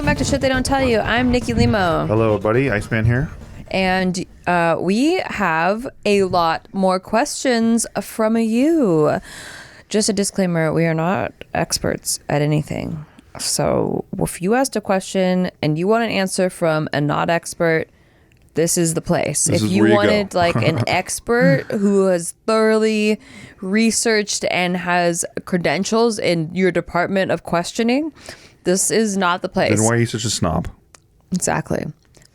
Welcome back to Shit They Don't Tell You. I'm Nikki Limo. Hello, buddy. Iceman here. And we have a lot more questions from you. Just a disclaimer, we are not experts at anything. So if you asked a question and you want an answer from a not expert, this is the place. If you wanted like an expert who has thoroughly researched and has credentials in your department of questioning, this is not the place. Then why are you such a snob? Exactly.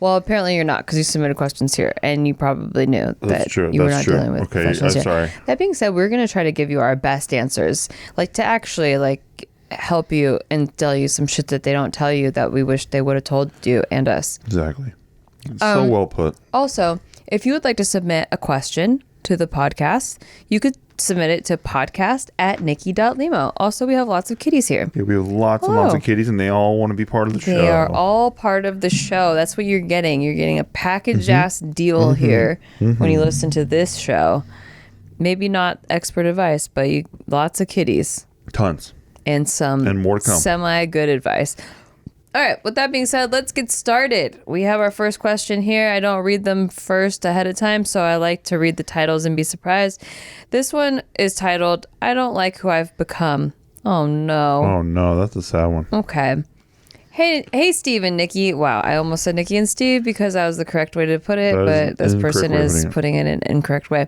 Well, apparently you're not, because you submitted questions here, and you probably knew that you were not dealing with questions here. Sorry. That being said, we're going to try to give you our best answers, like to actually like help you and tell you some shit that they don't tell you that we wish they would have told you and us. Exactly. So well put. Also, if you would like to submit a question to the podcast, you could submit it to podcast@nikki.limo. Also, we have lots of kitties here. Yeah, we have lots and lots of kitties, and they all want to be part of the show. They are all part of the show. That's what you're getting. You're getting a package-ass deal here when you listen to this show. Maybe not expert advice, but lots of kitties. Tons. And more to come. Semi-good advice. All right, with that being said, let's get started. We have our first question here. I don't read them first ahead of time, so I like to read the titles and be surprised. This one is titled, I Don't Like Who I've Become. Oh, no. Oh, no, that's a sad one. Okay. Hey, Steve and Nikki. Wow, I almost said Nikki and Steve because that was the correct way to put it, but this person is putting it in an incorrect way.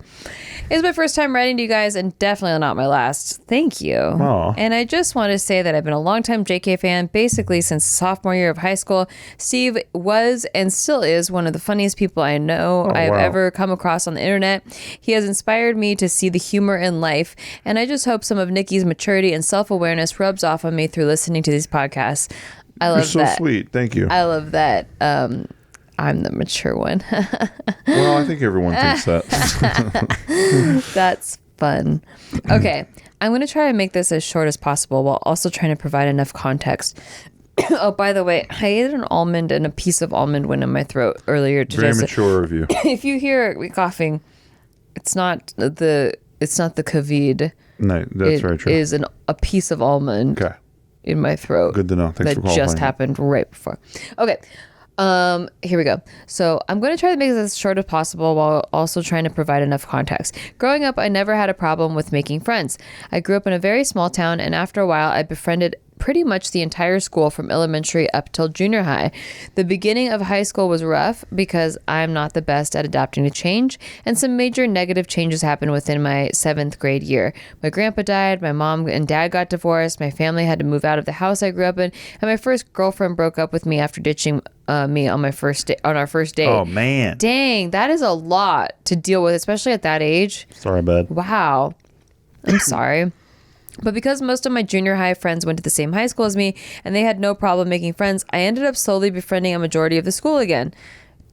It's my first time writing to you guys and definitely not my last. Thank you. Aww. And I just want to say that I've been a longtime JK fan basically since sophomore year of high school. Steve was and still is one of the funniest people I know I've ever come across on the internet. He has inspired me to see the humor in life, and I just hope some of Nikki's maturity and self-awareness rubs off on me through listening to these podcasts. I love that. You're so sweet. Thank you. I love that. I'm the mature one. Well, I think everyone thinks that. That's fun. Okay. I'm going to try to make this as short as possible while also trying to provide enough context. Oh, by the way, I ate an almond and a piece of almond went in my throat earlier today. Very mature of you. If you hear me coughing, it's not the COVID. No, that's very true. It is a piece of almond. Okay. In my throat. Good to know. Thanks for calling. That just happened right before. Okay. Here we go. So I'm going to try to make this as short as possible while also trying to provide enough context. Growing up, I never had a problem with making friends. I grew up in a very small town, and after a while, I befriended pretty much the entire school from elementary up till junior high. The beginning of high school was rough because I'm not the best at adapting to change, and some major negative changes happened within my 7th grade year. My grandpa died, my mom and dad got divorced, my family had to move out of the house I grew up in, and my first girlfriend broke up with me after ditching me on our first date. Oh, man. Dang, that is a lot to deal with, especially at that age. Sorry, bud. Wow. I'm sorry. But because most of my junior high friends went to the same high school as me and they had no problem making friends, I ended up slowly befriending a majority of the school again.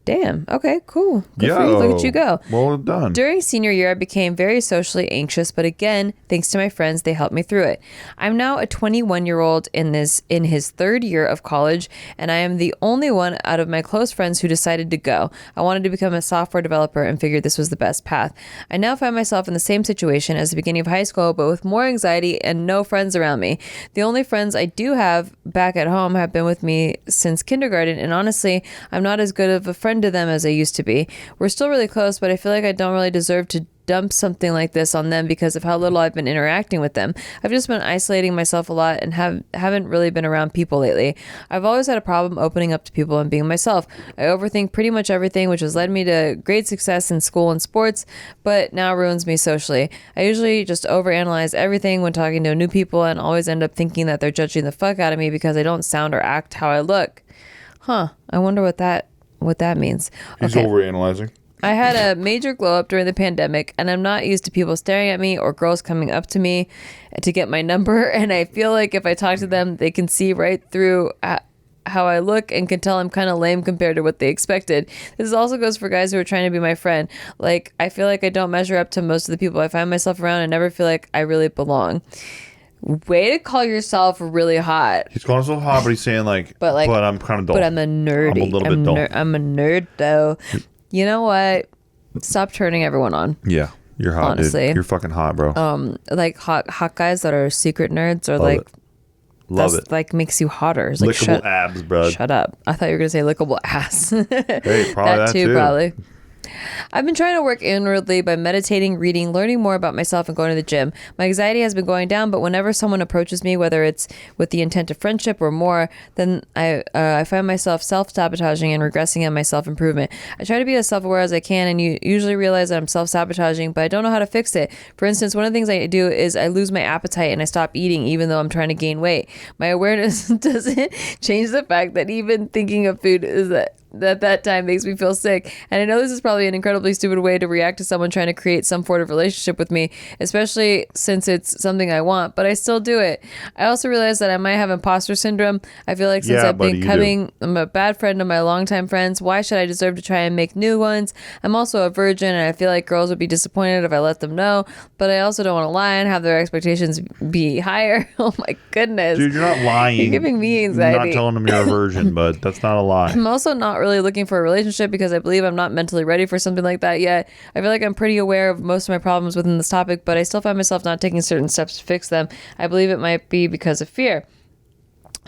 Damn. Okay, cool. Good for you. Look at you go. Well done. During senior year, I became very socially anxious, but again, thanks to my friends, they helped me through it. I'm now a 21-year-old in his 3rd year of college, and I am the only one out of my close friends who decided to go. I wanted to become a software developer and figured this was the best path. I now find myself in the same situation as the beginning of high school, but with more anxiety and no friends around me. The only friends I do have back at home have been with me since kindergarten, and honestly, I'm not as good of a friend to them as I used to be. We're still really close, but I feel like I don't really deserve to dump something like this on them because of how little I've been interacting with them. I've just been isolating myself a lot and haven't really been around people lately. I've always had a problem opening up to people and being myself. I overthink pretty much everything, which has led me to great success in school and sports, but now ruins me socially. I usually just overanalyze everything when talking to new people and always end up thinking that they're judging the fuck out of me because I don't sound or act how I look. I wonder what that means. He's overanalyzing. I had a major glow up during the pandemic, and I'm not used to people staring at me or girls coming up to me to get my number, and I feel like if I talk to them, they can see right through how I look and can tell I'm kind of lame compared to what they expected. This also goes for guys who are trying to be my friend. Like, I feel like I don't measure up to most of the people I find myself around and never feel like I really belong. Way to call yourself really hot. He's calling himself hot, but he's saying but I'm kind of dull. But I'm a nerdy. I'm a little bit dull. I'm a nerd though. You know what? Stop turning everyone on. Yeah, you're hot, honestly. dude. You're fucking hot, bro. Like hot guys that are secret nerds or Love it. Love that's it. like makes you hotter. It's like, Lickable abs, bro. shut up. I thought you were going to say lickable ass. Hey, probably that too. Probably. I've been trying to work inwardly by meditating, reading, learning more about myself, and going to the gym. My anxiety has been going down, but whenever someone approaches me, whether it's with the intent of friendship or more, then I find myself self-sabotaging and regressing on my self-improvement. I try to be as self-aware as I can, and you usually realize that I'm self-sabotaging, but I don't know how to fix it. For instance, one of the things I do is I lose my appetite and I stop eating even though I'm trying to gain weight. My awareness doesn't change the fact that even thinking of food is that time makes me feel sick. And I know this is probably an incredibly stupid way to react to someone trying to create some sort of relationship with me, especially since it's something I want, but I still do it. I also realize that I might have imposter syndrome. I feel like since I've been I'm a bad friend of my longtime friends, why should I deserve to try and make new ones? I'm also a virgin, and I feel like girls would be disappointed if I let them know, but I also don't want to lie and have their expectations be higher. Oh my goodness. Dude, you're not lying. You're giving me anxiety. You're not telling them you're a virgin, but that's not a lie. I'm also not really looking for a relationship because I believe I'm not mentally ready for something like that yet. I feel like I'm pretty aware of most of my problems within this topic, but I still find myself not taking certain steps to fix them. I believe it might be because of fear.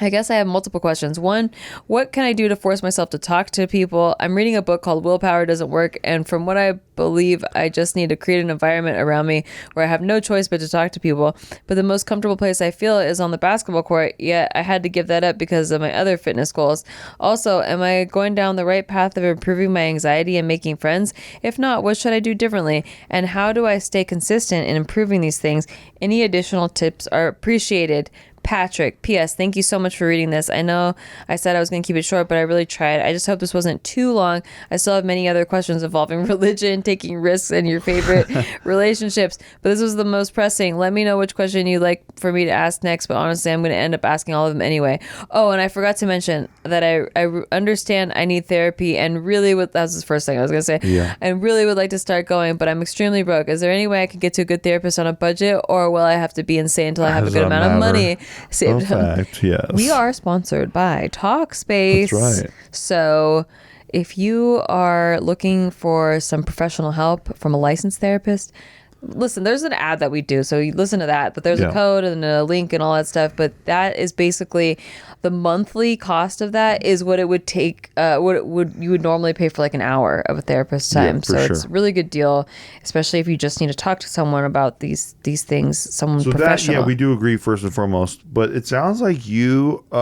I guess I have multiple questions. One, what can I do to force myself to talk to people? I'm reading a book called Willpower Doesn't Work, and from what I believe, I just need to create an environment around me where I have no choice but to talk to people. But the most comfortable place I feel is on the basketball court, yet I had to give that up because of my other fitness goals. Also, am I going down the right path of improving my anxiety and making friends? If not, what should I do differently? And how do I stay consistent in improving these things? Any additional tips are appreciated. Patrick, P.S. Thank you so much for reading this. I know I said I was going to keep it short, but I really tried. I just hope this wasn't too long. I still have many other questions involving religion, taking risks, and your favorite relationships, but this was the most pressing. Let me know which question you'd like for me to ask next, but honestly, I'm going to end up asking all of them anyway. Oh, and I forgot to mention that I understand I need therapy and really that's the first thing I was going to say. Yeah. I really would like to start going, but I'm extremely broke. Is there any way I could get to a good therapist on a budget, or will I have to be insane until I have a good amount of money saved? Fact, yes. We are sponsored by Talkspace. That's right. So if you are looking for some professional help from a licensed therapist, listen, there's an ad that we do, so you listen to that, but there's a code and a link and all that stuff, but that is basically the monthly cost of that is what it would take, you would normally pay for like an hour of a therapist's time. So it's a really good deal, especially if you just need to talk to someone about these things, someone professional. We do agree first and foremost, but it sounds like you you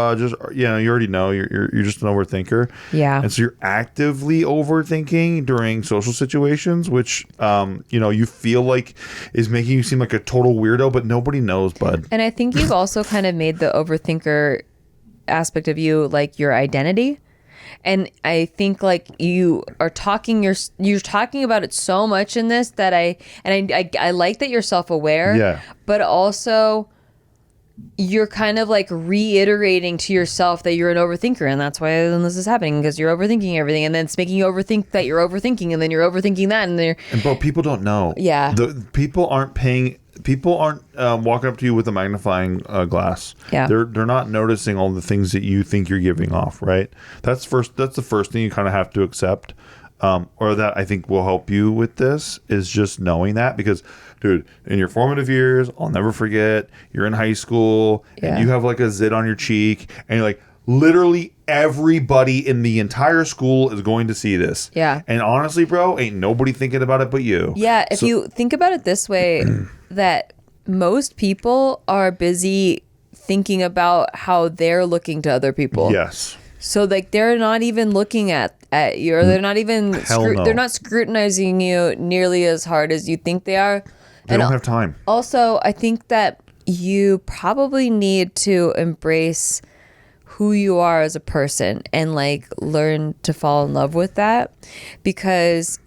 already know you're just an overthinker. Yeah. And so you're actively overthinking during social situations, which you feel like is making you seem like a total weirdo, but nobody knows, bud. And I think you've also kind of made the overthinker aspect of you like your identity. And I think like you're talking about it so much in this that I like that you're self-aware. Yeah. But also you're kind of like reiterating to yourself that you're an overthinker, and that's why this is happening, because you're overthinking everything, and then it's making you overthink that you're overthinking, and then you're overthinking that, and but people don't know. Yeah. People aren't walking up to you with a magnifying glass. Yeah. They're not noticing all the things that you think you're giving off, right? That's the first thing you kind of have to accept, or that I think will help you with this, is just knowing that, because dude, in your formative years, I'll never forget, you're in high school and you have like a zit on your cheek, and you're like, literally everybody in the entire school is going to see this. Yeah. And honestly, bro, ain't nobody thinking about it but you. Yeah. If you think about it this way, that most people are busy thinking about how they're looking to other people. Yes. So like they're not even looking at you, or they're not even they're not scrutinizing you nearly as hard as you think they are. They don't have time. Also, I think that you probably need to embrace who you are as a person and like learn to fall in love with that, because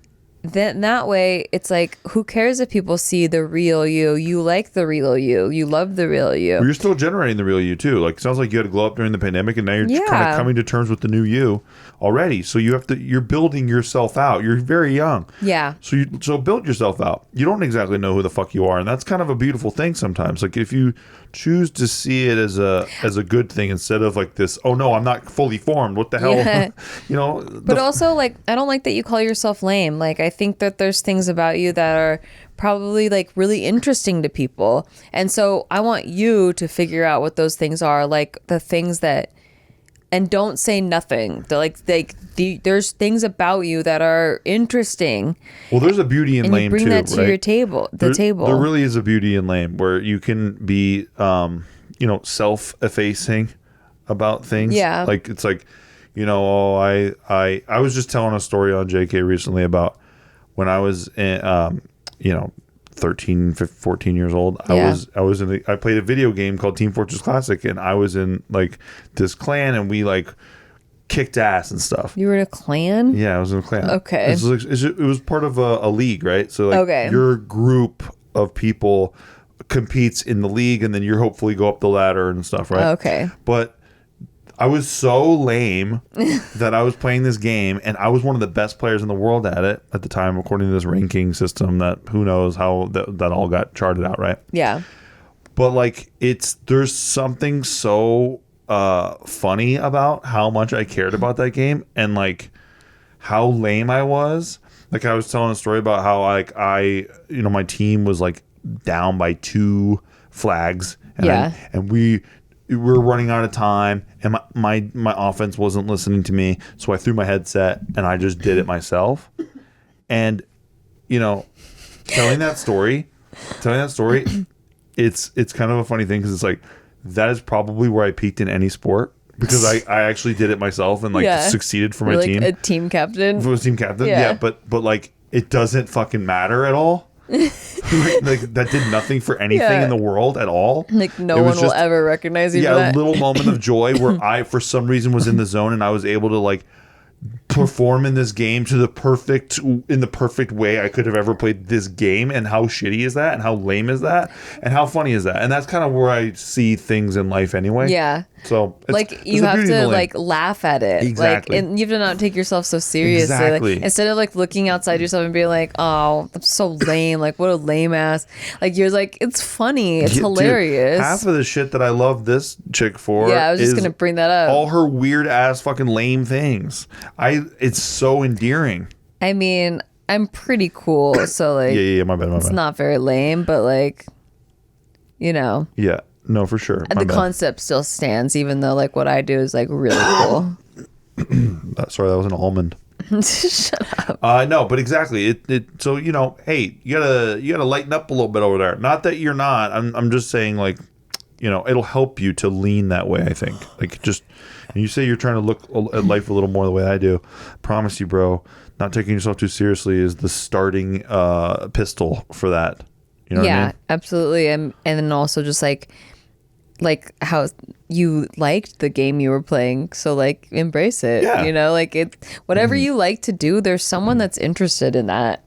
then that way it's like, who cares if people see the real you? You like the real you. You love the real you. Well, you're still generating the real you too. Like, it sounds like you had to glow up during the pandemic, and now you're kind of coming to terms with the new you already. So you're building yourself out. You're very young. Yeah. So build yourself out. You don't exactly know who the fuck you are, and that's kind of a beautiful thing sometimes. Like, if you choose to see it as a good thing instead of like this, oh no, I'm not fully formed, what the hell? But also, like, I don't like that you call yourself lame. Like, I think that there's things about you that are probably like really interesting to people. And so I want you to figure out what those things are, like the things that, and don't say nothing. There's things about you that are interesting. Well, there's a beauty in and lame you bring too, that to right? your table. There really is a beauty in lame where you can be, self-effacing about things. Yeah. Like it's like, I was just telling a story on JK recently about when I was in, 13, 15, 14 years old. Yeah. I played a video game called Team Fortress Classic, and I was in like this clan, and we like kicked ass and stuff. You were in a clan? Yeah, I was in a clan. Okay. It was part of a league, right? So like Okay. your group of people competes in the league, and then you hopefully go up the ladder and stuff, right? Okay. But I was so lame that I was playing this game, and I was one of the best players in the world at it at the time, according to this ranking system that who knows how that all got charted out, right? Yeah. But like there's something so funny about how much I cared about that game and like how lame I was. Like I was telling a story about how like my team was like down by 2 flags, and we were running out of time, and my offense wasn't listening to me, so I threw my headset and I just did it myself. And telling that story, it's kind of a funny thing because it's like that is probably where I peaked in any sport, because I actually did it myself and succeeded for my You're team. Like a team captain. I was team captain, yeah. But like it doesn't fucking matter at all. like that did nothing for anything in the world at all. Like no one will ever recognize you. Yeah, for that. a little moment of joy where I, for some reason, was in the zone and I was able to like perform in this game in the perfect way I could have ever played this game. And how shitty is that? And how lame is that? And how funny is that? And that's kind of where I see things in life anyway. Yeah. So you have to like laugh at it. Exactly. Like, and you have to not take yourself so seriously. Exactly. Like, instead of like looking outside yourself and being like, oh, I'm so lame. Like what a lame ass. Like you're like, it's funny. It's hilarious. Dude, half of the shit that I love this chick for. Yeah, I was just gonna bring that up. All her weird ass fucking lame things. It's so endearing. I mean, I'm pretty cool, so like yeah, my bad. It's not very lame, but like, Yeah, no, for sure. The concept still stands, even though like what I do is like really cool. Sorry, that was an almond. Shut up. No, but exactly. So hey, you gotta lighten up a little bit over there. Not that you're not. I'm just saying like, it'll help you to lean that way. I think like just. And you say you're trying to look at life a little more the way I do. Promise you, bro, not taking yourself too seriously is the starting pistol for that. You know what I mean? Absolutely. And then also just like how you liked the game you were playing. So like embrace it. Yeah. Like whatever you like to do, there's someone that's interested in that.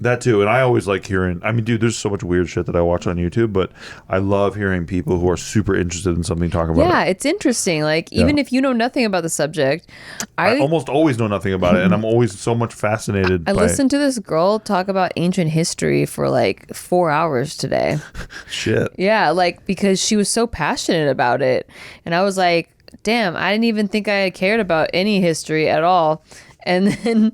That too. And I always like hearing, I mean, dude, there's so much weird shit that I watch on YouTube, but I love hearing people who are super interested in something talk about it. Yeah, it's interesting. Like, even if you know nothing about the subject, I almost always know nothing about it, and I'm always so much fascinated by listened to this girl talk about ancient history for like 4 hours today. Shit. Yeah, like, because she was so passionate about it. And I was like, damn, I didn't even think I cared about any history at all. And then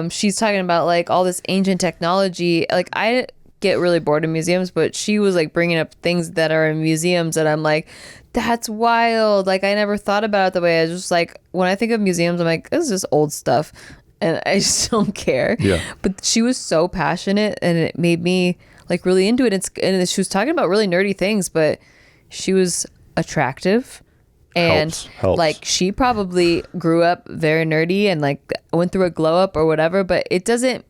she's talking about like all this ancient technology. Like I get really bored in museums, but she was like bringing up things that are in museums that I'm like, that's wild. Like I never thought about it the way I was just like, when I think of museums, I'm like, this is just old stuff. And I just don't care. Yeah. But she was so passionate and it made me like really into it. And she was talking about really nerdy things, but she was attractive. And helps. like she probably grew up very nerdy and like went through a glow up or whatever, but it doesn't,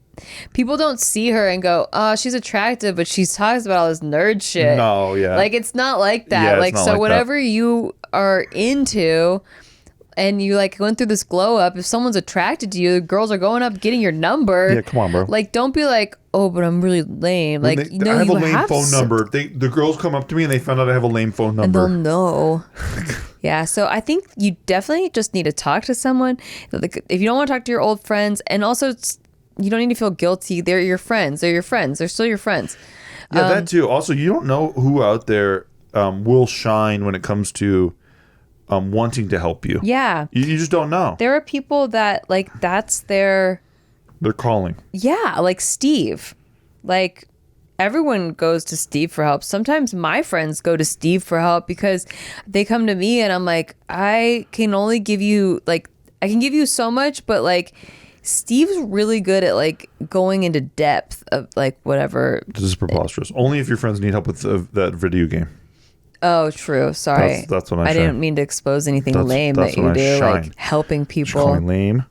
people don't see her and go, oh, she's attractive, but she talks about all this nerd shit. No, yeah. Like it's not like that. Yeah, like, so like whatever that. You are into and you like going through this glow up, if someone's attracted to you, girls are going up getting your number. Yeah, come on, bro. Like don't be like, oh, but I'm really lame. Like I have a lame phone number. The girls come up to me and they found out I have a lame phone number. And they'll know. Yeah, so I think you definitely just need to talk to someone. Like, if you don't want to talk to your old friends, and also you don't need to feel guilty. They're your friends. They're your friends. They're still your friends. Yeah, that too. Also, you don't know who out there will shine when it comes to wanting to help you. Yeah. You just don't know. There are people that, like, that's their... They're calling. Yeah, like Steve. Like, everyone goes to Steve for help. Sometimes my friends go to Steve for help because they come to me and I'm like, I can only give you like, I can give you so much, but like Steve's really good at like going into depth of like whatever. This is preposterous. Only if your friends need help with that video game. Oh, true. Sorry. That's when I shine. didn't mean to expose anything lame that you do, like helping people. Call me lame.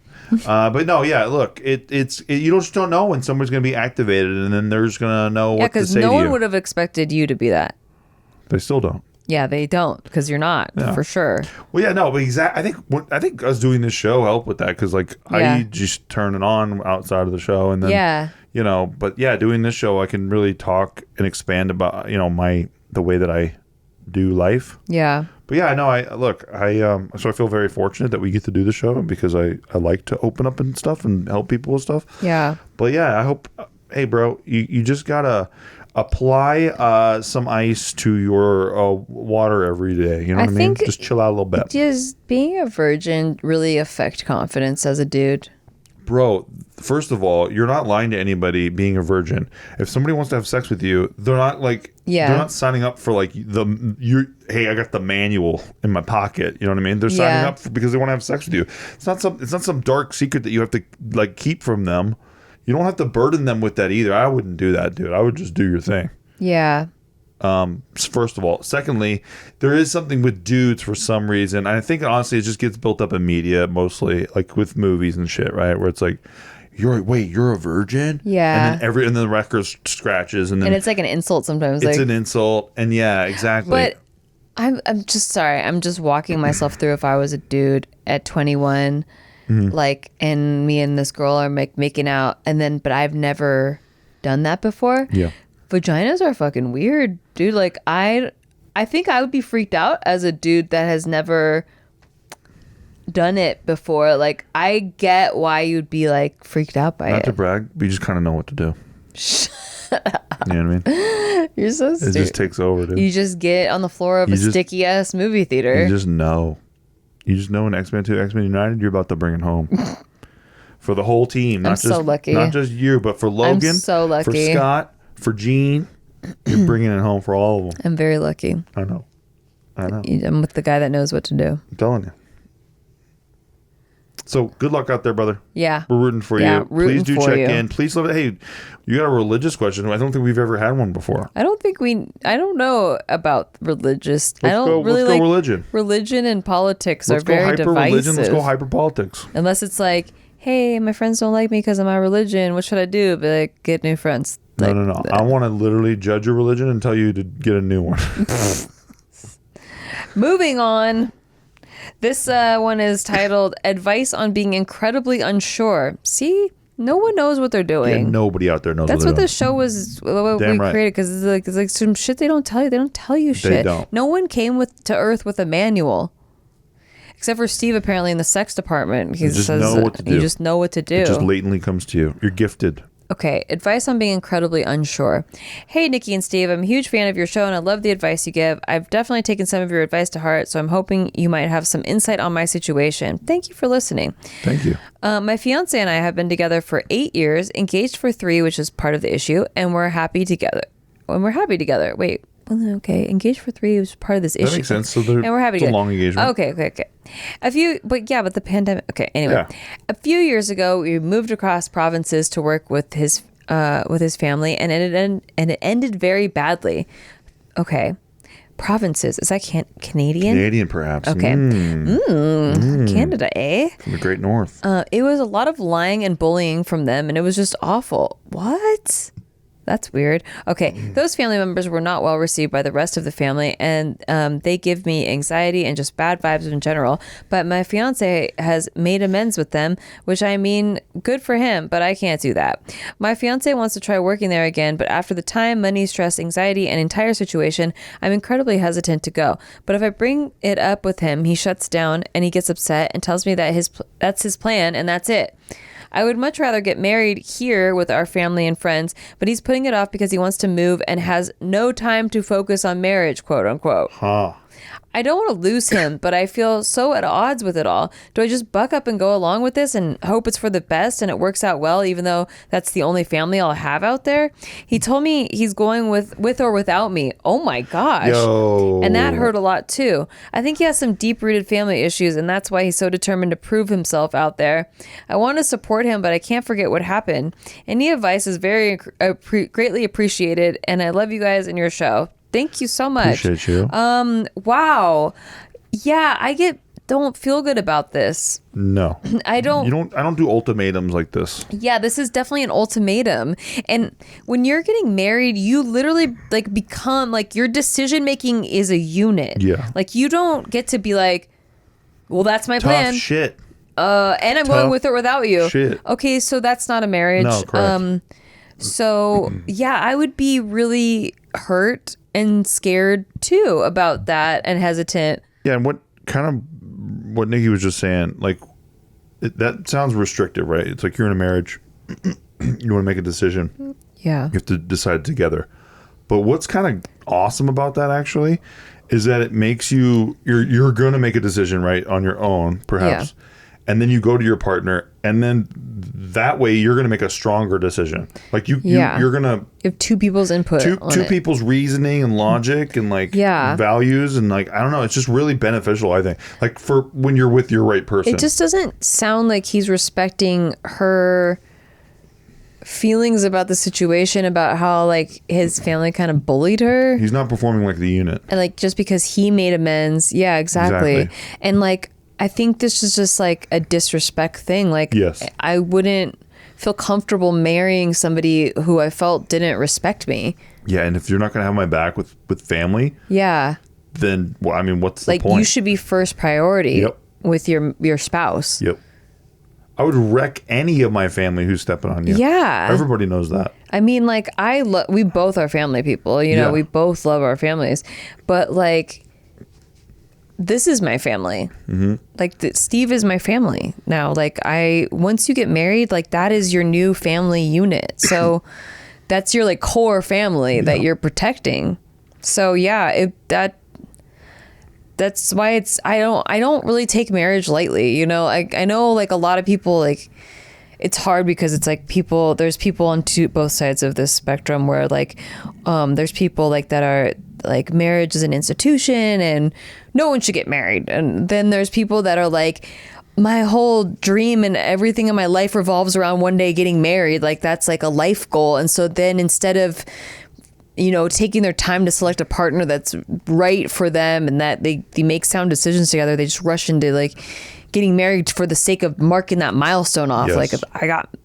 But no, yeah. Look, it's you just don't know when somebody's going to be activated, and then they're just going to know what to say to you. Yeah, because no one would have expected you to be that. They still don't. Yeah, they don't, because you're not, for sure. Well, yeah, no, but I think us doing this show helped with that, because like I just turn it on outside of the show, and then you know, but yeah, doing this show, I can really talk and expand about the way that I do life. Yeah. But yeah, no, so I feel very fortunate that we get to do the show, because I like to open up and stuff and help people with stuff. Yeah. But yeah, I hope, hey bro, you just gotta apply some ice to your water every day. You know what I mean? Just chill out a little bit. Does being a virgin really affect confidence as a dude? Bro, first of all, you're not lying to anybody being a virgin. If somebody wants to have sex with you, they're not like, they're not signing up for like hey, I got the manual in my pocket. You know what I mean? They're signing up because they want to have sex with you. It's not some dark secret that you have to like keep from them. You don't have to burden them with that either. I wouldn't do that, dude. I would just do your thing. Yeah. First of all. Secondly, there is something with dudes for some reason. And I think honestly it just gets built up in media mostly, like with movies and shit, right? Where it's like, you're a virgin? Yeah. And then the record scratches, and it's like an insult sometimes. It's an insult. And yeah, exactly. But I'm just sorry. I'm just walking myself through if I was a dude at 21. Like, and me and this girl are making out, but I've never done that before. Yeah. Vaginas are fucking weird, dude. Like, I think I would be freaked out as a dude that has never done it before. Like, I get why you'd be like freaked out by it. Not to brag, but you just kind of know what to do. You know what I mean? You're so stupid. It just takes over, dude. You just get on the floor of a sticky ass movie theater. You just know. You just know in X-Men 2, X-Men United, you're about to bring it home. For the whole team. I'm so lucky. Not just you, but for Logan. I'm so lucky. For Scott. For Gene. You're bringing it home for all of them. I'm very lucky. I know. I'm with the guy that knows what to do. I'm telling you. So good luck out there, brother. Yeah. We're rooting for you. Please do check in. Please love it. Hey, you got a religious question. I don't think we've ever had one before. I don't know about religious. Let's go religion. Religion and politics are very divisive. Religion. Let's go hyper politics. Unless it's like, hey, my friends don't like me because of my religion. What should I do? But like, get new friends. Like, no. I want to literally judge your religion and tell you to get a new one. Moving on. This one is titled Advice on Being Incredibly Unsure. See? No one knows what they're doing. Yeah, nobody out there knows That's what this show was, what we created, because it's like some shit they don't tell you. They don't tell you shit. They don't. No one came to Earth with a manual. Except for Steve, apparently, in the sex department. He just says, know what to do. You just know what to do. It just latently comes to you. You're gifted. Okay, advice on being incredibly unsure. Hey, Nikki and Steve, I'm a huge fan of your show and I love the advice you give. I've definitely taken some of your advice to heart, so I'm hoping you might have some insight on my situation. Thank you for listening. Thank you. My fiance and I have been together for 8 years, engaged for 3, which is part of the issue, and we're happy together. Wait. Well, okay, engaged for 3 was part of this issue. That makes sense. So and we're happy it's a long engagement. Okay. But the pandemic. Okay, anyway, a few years ago, we moved across provinces to work with his family, and it ended very badly. Okay, provinces, is that Canadian? Canadian, perhaps. Okay, Canada, eh? From the Great North. It was a lot of lying and bullying from them, and it was just awful. What? That's weird. Okay, those family members were not well received by the rest of the family, and they give me anxiety and just bad vibes in general. But my fiance has made amends with them, which I mean, good for him, but I can't do that. My fiance wants to try working there again, but after the time, money, stress, anxiety, and entire situation, I'm incredibly hesitant to go. But if I bring it up with him, he shuts down and he gets upset and tells me that that's his plan and that's it. I would much rather get married here with our family and friends, but he's putting it off because he wants to move and has no time to focus on marriage, quote unquote. I don't want to lose him, but I feel so at odds with it all. Do I just buck up and go along with this and hope it's for the best and it works out well, even though that's the only family I'll have out there? He told me he's going with or without me. Oh my gosh. Yo. And that hurt a lot too. I think he has some deep-rooted family issues, and that's why he's so determined to prove himself out there. I want to support him, but I can't forget what happened. Any advice is very greatly appreciated, and I love you guys and your show. Thank you so much. Appreciate you. Wow. Yeah, don't feel good about this. No. I don't. I don't do ultimatums like this. Yeah, this is definitely an ultimatum. And when you're getting married, you literally like become like your decision making is a unit. Yeah. Like you don't get to be like, well, that's my Tough plan. shit. And I'm going with or without you. Shit. Okay, so that's not a marriage. No, correct. So yeah, I would be really hurt and scared too about that and hesitant. Yeah, and what Nikki was just saying, like that sounds restrictive, right? It's like you're in a marriage, you want to make a decision. Yeah. You have to decide together. But what's kind of awesome about that actually is that it makes you're going to make a decision, right, on your own, perhaps. Yeah. And then you go to your partner, and then that way you're going to make a stronger decision. Like you're going to you have two people's input, two people's reasoning and logic and like values and like I don't know. It's just really beneficial, I think. Like for when you're with your right person. It just doesn't sound like he's respecting her feelings about the situation, about how like his family kind of bullied her. He's not performing like the unit, and like just because he made amends. Yeah, exactly. And like. I think this is just like a disrespect thing. Like, yes. I wouldn't feel comfortable marrying somebody who I felt didn't respect me. Yeah, and if you're not going to have my back with family, then well, I mean, what's the point? Like, you should be first priority with your spouse. Yep. I would wreck any of my family who's stepping on you. Yeah. Everybody knows that. I mean, like, we both are family people. You know, we both love our families. But, like, this is my family. Mm-hmm. Like Steve is my family now. Like once you get married, like that is your new family unit. So that's your like core family that you're protecting. So yeah, that's why I don't really take marriage lightly. You know, I know like a lot of people like it's hard because it's like there's people on both sides of this spectrum where like there's people like that are like marriage is an institution and no one should get married. And then there's people that are like, my whole dream and everything in my life revolves around one day getting married. Like that's like a life goal. And so then instead of, you know, taking their time to select a partner that's right for them and that they make sound decisions together, they just rush into like getting married for the sake of marking that milestone off.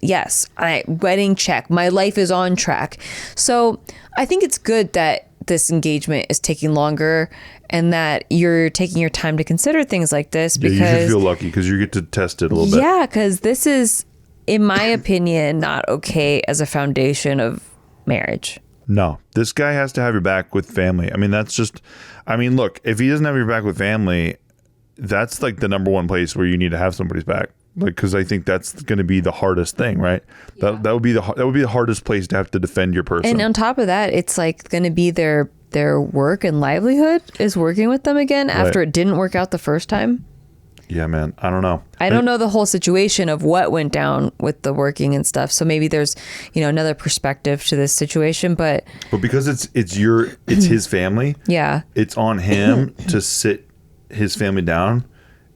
Yes. Like wedding check, my life is on track. So I think it's good that this engagement is taking longer and that you're taking your time to consider things like this because you should feel lucky because you get to test it a little bit. Yeah, because this is, in my opinion, not okay as a foundation of marriage. No, this guy has to have your back with family. I mean, look, if he doesn't have your back with family, that's like the number one place where you need to have somebody's back. Like, because I think that's going to be the hardest thing, right? Yeah. That would be the hardest place to have to defend your person. And on top of that, it's like going to be their work and livelihood is working with them again after it didn't work out the first time. Yeah, man. I don't know. I don't know the whole situation of what went down with the working and stuff. So maybe there's, you know, another perspective to this situation, but because it's his family. Yeah. It's on him to sit his family down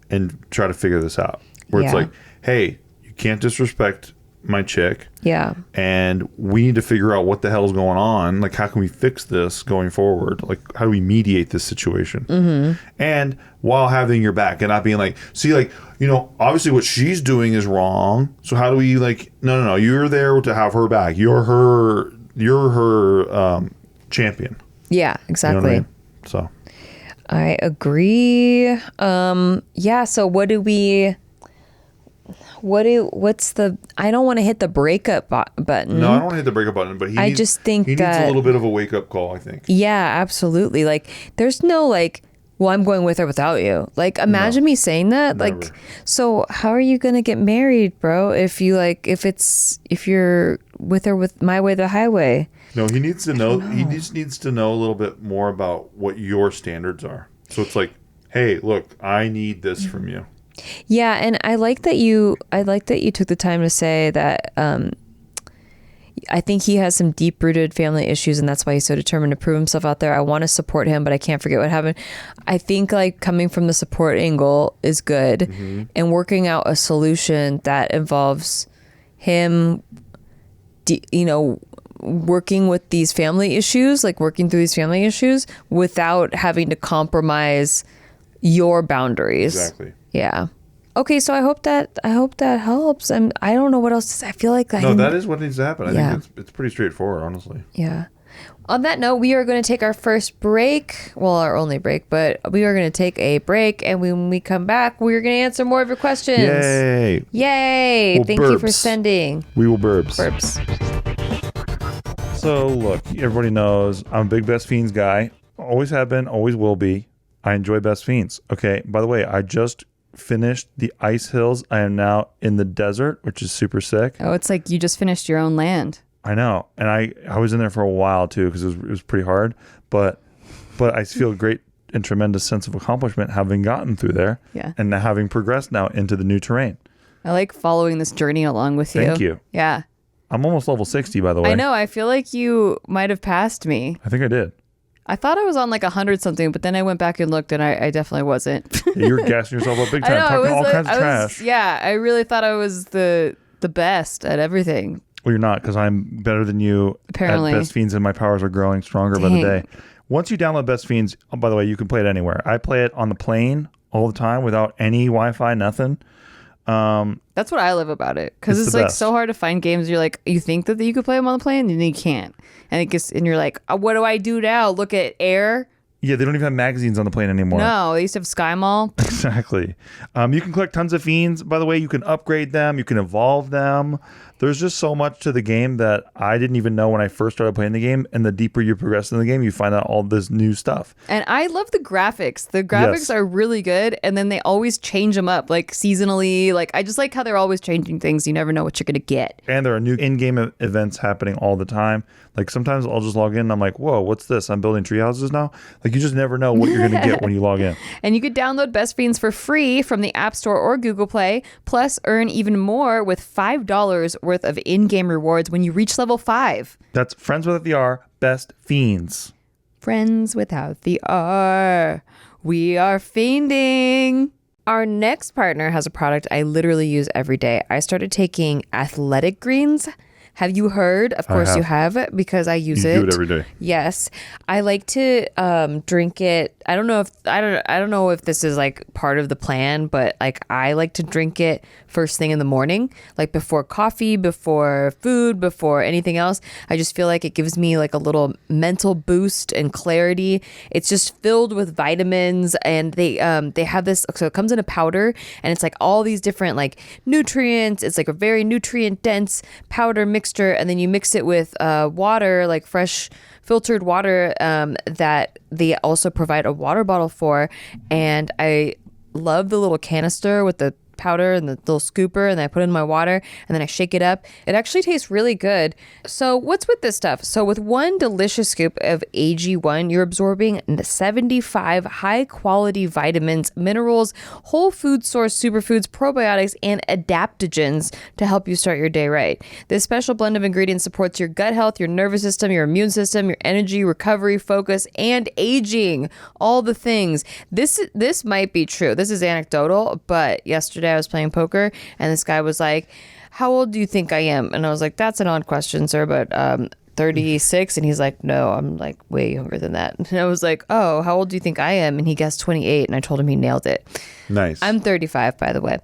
and try to figure this out. Where it's like, hey, you can't disrespect my chick. Yeah. And we need to figure out what the hell is going on. Like, how can we fix this going forward? Like, how do we mediate this situation? Mm-hmm. And while having your back and not being like, see, like, you know, obviously what she's doing is wrong. So how do we like, no, you're there to have her back. You're her champion. Yeah, exactly. You know what I mean? So. I agree. Yeah. So I don't want to hit the breakup button. No, I don't want to hit the breakup button, but he needs a little bit of a wake up call, I think. Yeah, absolutely. Like there's no like, well, I'm going with or without you. Like imagine me saying that. Never. Like, so how are you going to get married, bro? If you're with or with my way, the highway. No, he needs to know. He just needs to know a little bit more about what your standards are. So it's like, hey, look, I need this from you. Yeah, and I like that you took the time to say that I think he has some deep-rooted family issues, and that's why he's so determined to prove himself out there. I want to support him, but I can't forget what happened. I think like coming from the support angle is good, and working out a solution that involves him, working with these family issues, like working through these family issues without having to compromise your boundaries. Exactly. Yeah. Okay, so I hope that helps. I don't know what else to say. I feel like that is what needs to happen. I think it's pretty straightforward, honestly. Yeah. On that note, we are going to take our first break. Well, our only break, but we are going to take a break, and when we come back, we're going to answer more of your questions. Yay! Yay! Thank you for sending. We will burbs. Burbs. So look, everybody knows I'm a big Best Fiends guy. Always have been, always will be. I enjoy Best Fiends. Okay, by the way, I just finished the ice hills. I am now in the desert, which is super sick. Oh, it's like you just finished your own land. I know, and I was in there for a while too because it was pretty hard, but I feel a great and tremendous sense of accomplishment having gotten through there, and having progressed now into the new terrain. I like following this journey along with you. Thank you. Yeah, I'm almost level 60, by the way. I know. I feel like you might have passed me. I think I did. I thought I was on like 100 something, but then I went back and looked, and I definitely wasn't. Yeah, you were gassing yourself up big time, talking all kinds of trash. Yeah, I really thought I was the best at everything. Well, you're not, because I'm better than you Apparently. at Best Fiends, and my powers are growing stronger by the day. Once you download Best Fiends, by the way, you can play it anywhere. I play it on the plane all the time without any Wi-Fi, nothing. That's what I love about it, because it's like so hard to find games. You're like, you think that you could play them on the plane, and then you can't, and you're like, what do I do now? Look at Air. Yeah, they don't even have magazines on the plane anymore. No, they used to have Sky Mall. Exactly. You can collect tons of fiends. By the way, you can upgrade them. You can evolve them. There's just so much to the game that I didn't even know when I first started playing the game. And the deeper you progress in the game, you find out all this new stuff. And I love the graphics. The graphics are really good. And then they always change them up, like seasonally. Like, I just like how they're always changing things. You never know what you're going to get. And there are new in-game events happening all the time. Like, sometimes I'll just log in and I'm like, whoa, what's this? I'm building tree houses now? Like, you just never know what you're going to get when you log in. And you could download Best Fiends for free from the App Store or Google Play, plus earn even more with $5 worth of in-game rewards when you reach level 5. That's Friends Without the R, Best Fiends. Friends without the R. We are fiending. Our next partner has a product I literally use every day. I started taking athletic greens. Have you heard? Of course you have, because I use it. You do it every day. Yes. I like to drink it. I don't know if this is like part of the plan, but like I like to drink it first thing in the morning, like before coffee, before food, before anything else. I just feel like it gives me like a little mental boost and clarity. It's just filled with vitamins, and they have this, so it comes in a powder, and it's like all these different like nutrients. It's like a very nutrient dense powder mixture, and then you mix it with water, like fresh filtered water, that they also provide a water bottle for. And I love the little canister with the powder and the little scooper, and then I put it in my water, and then I shake it up. It actually tastes really good. So what's with this stuff? So with one delicious scoop of AG1, you're absorbing 75 high quality vitamins, minerals, whole food source superfoods, probiotics, and adaptogens to help you start your day right. This special blend of ingredients supports your gut health, your nervous system, your immune system, your energy, recovery, focus, and aging. All the things. This might be true. This is anecdotal, but yesterday I was playing poker, and this guy was like, how old do you think I am? And I was like, that's an odd question, sir, but 36. And he's like, no, I'm like way younger than that. And I was like, oh, how old do you think I am? And he guessed 28, and I told him he nailed it. Nice. I'm 35, by the way.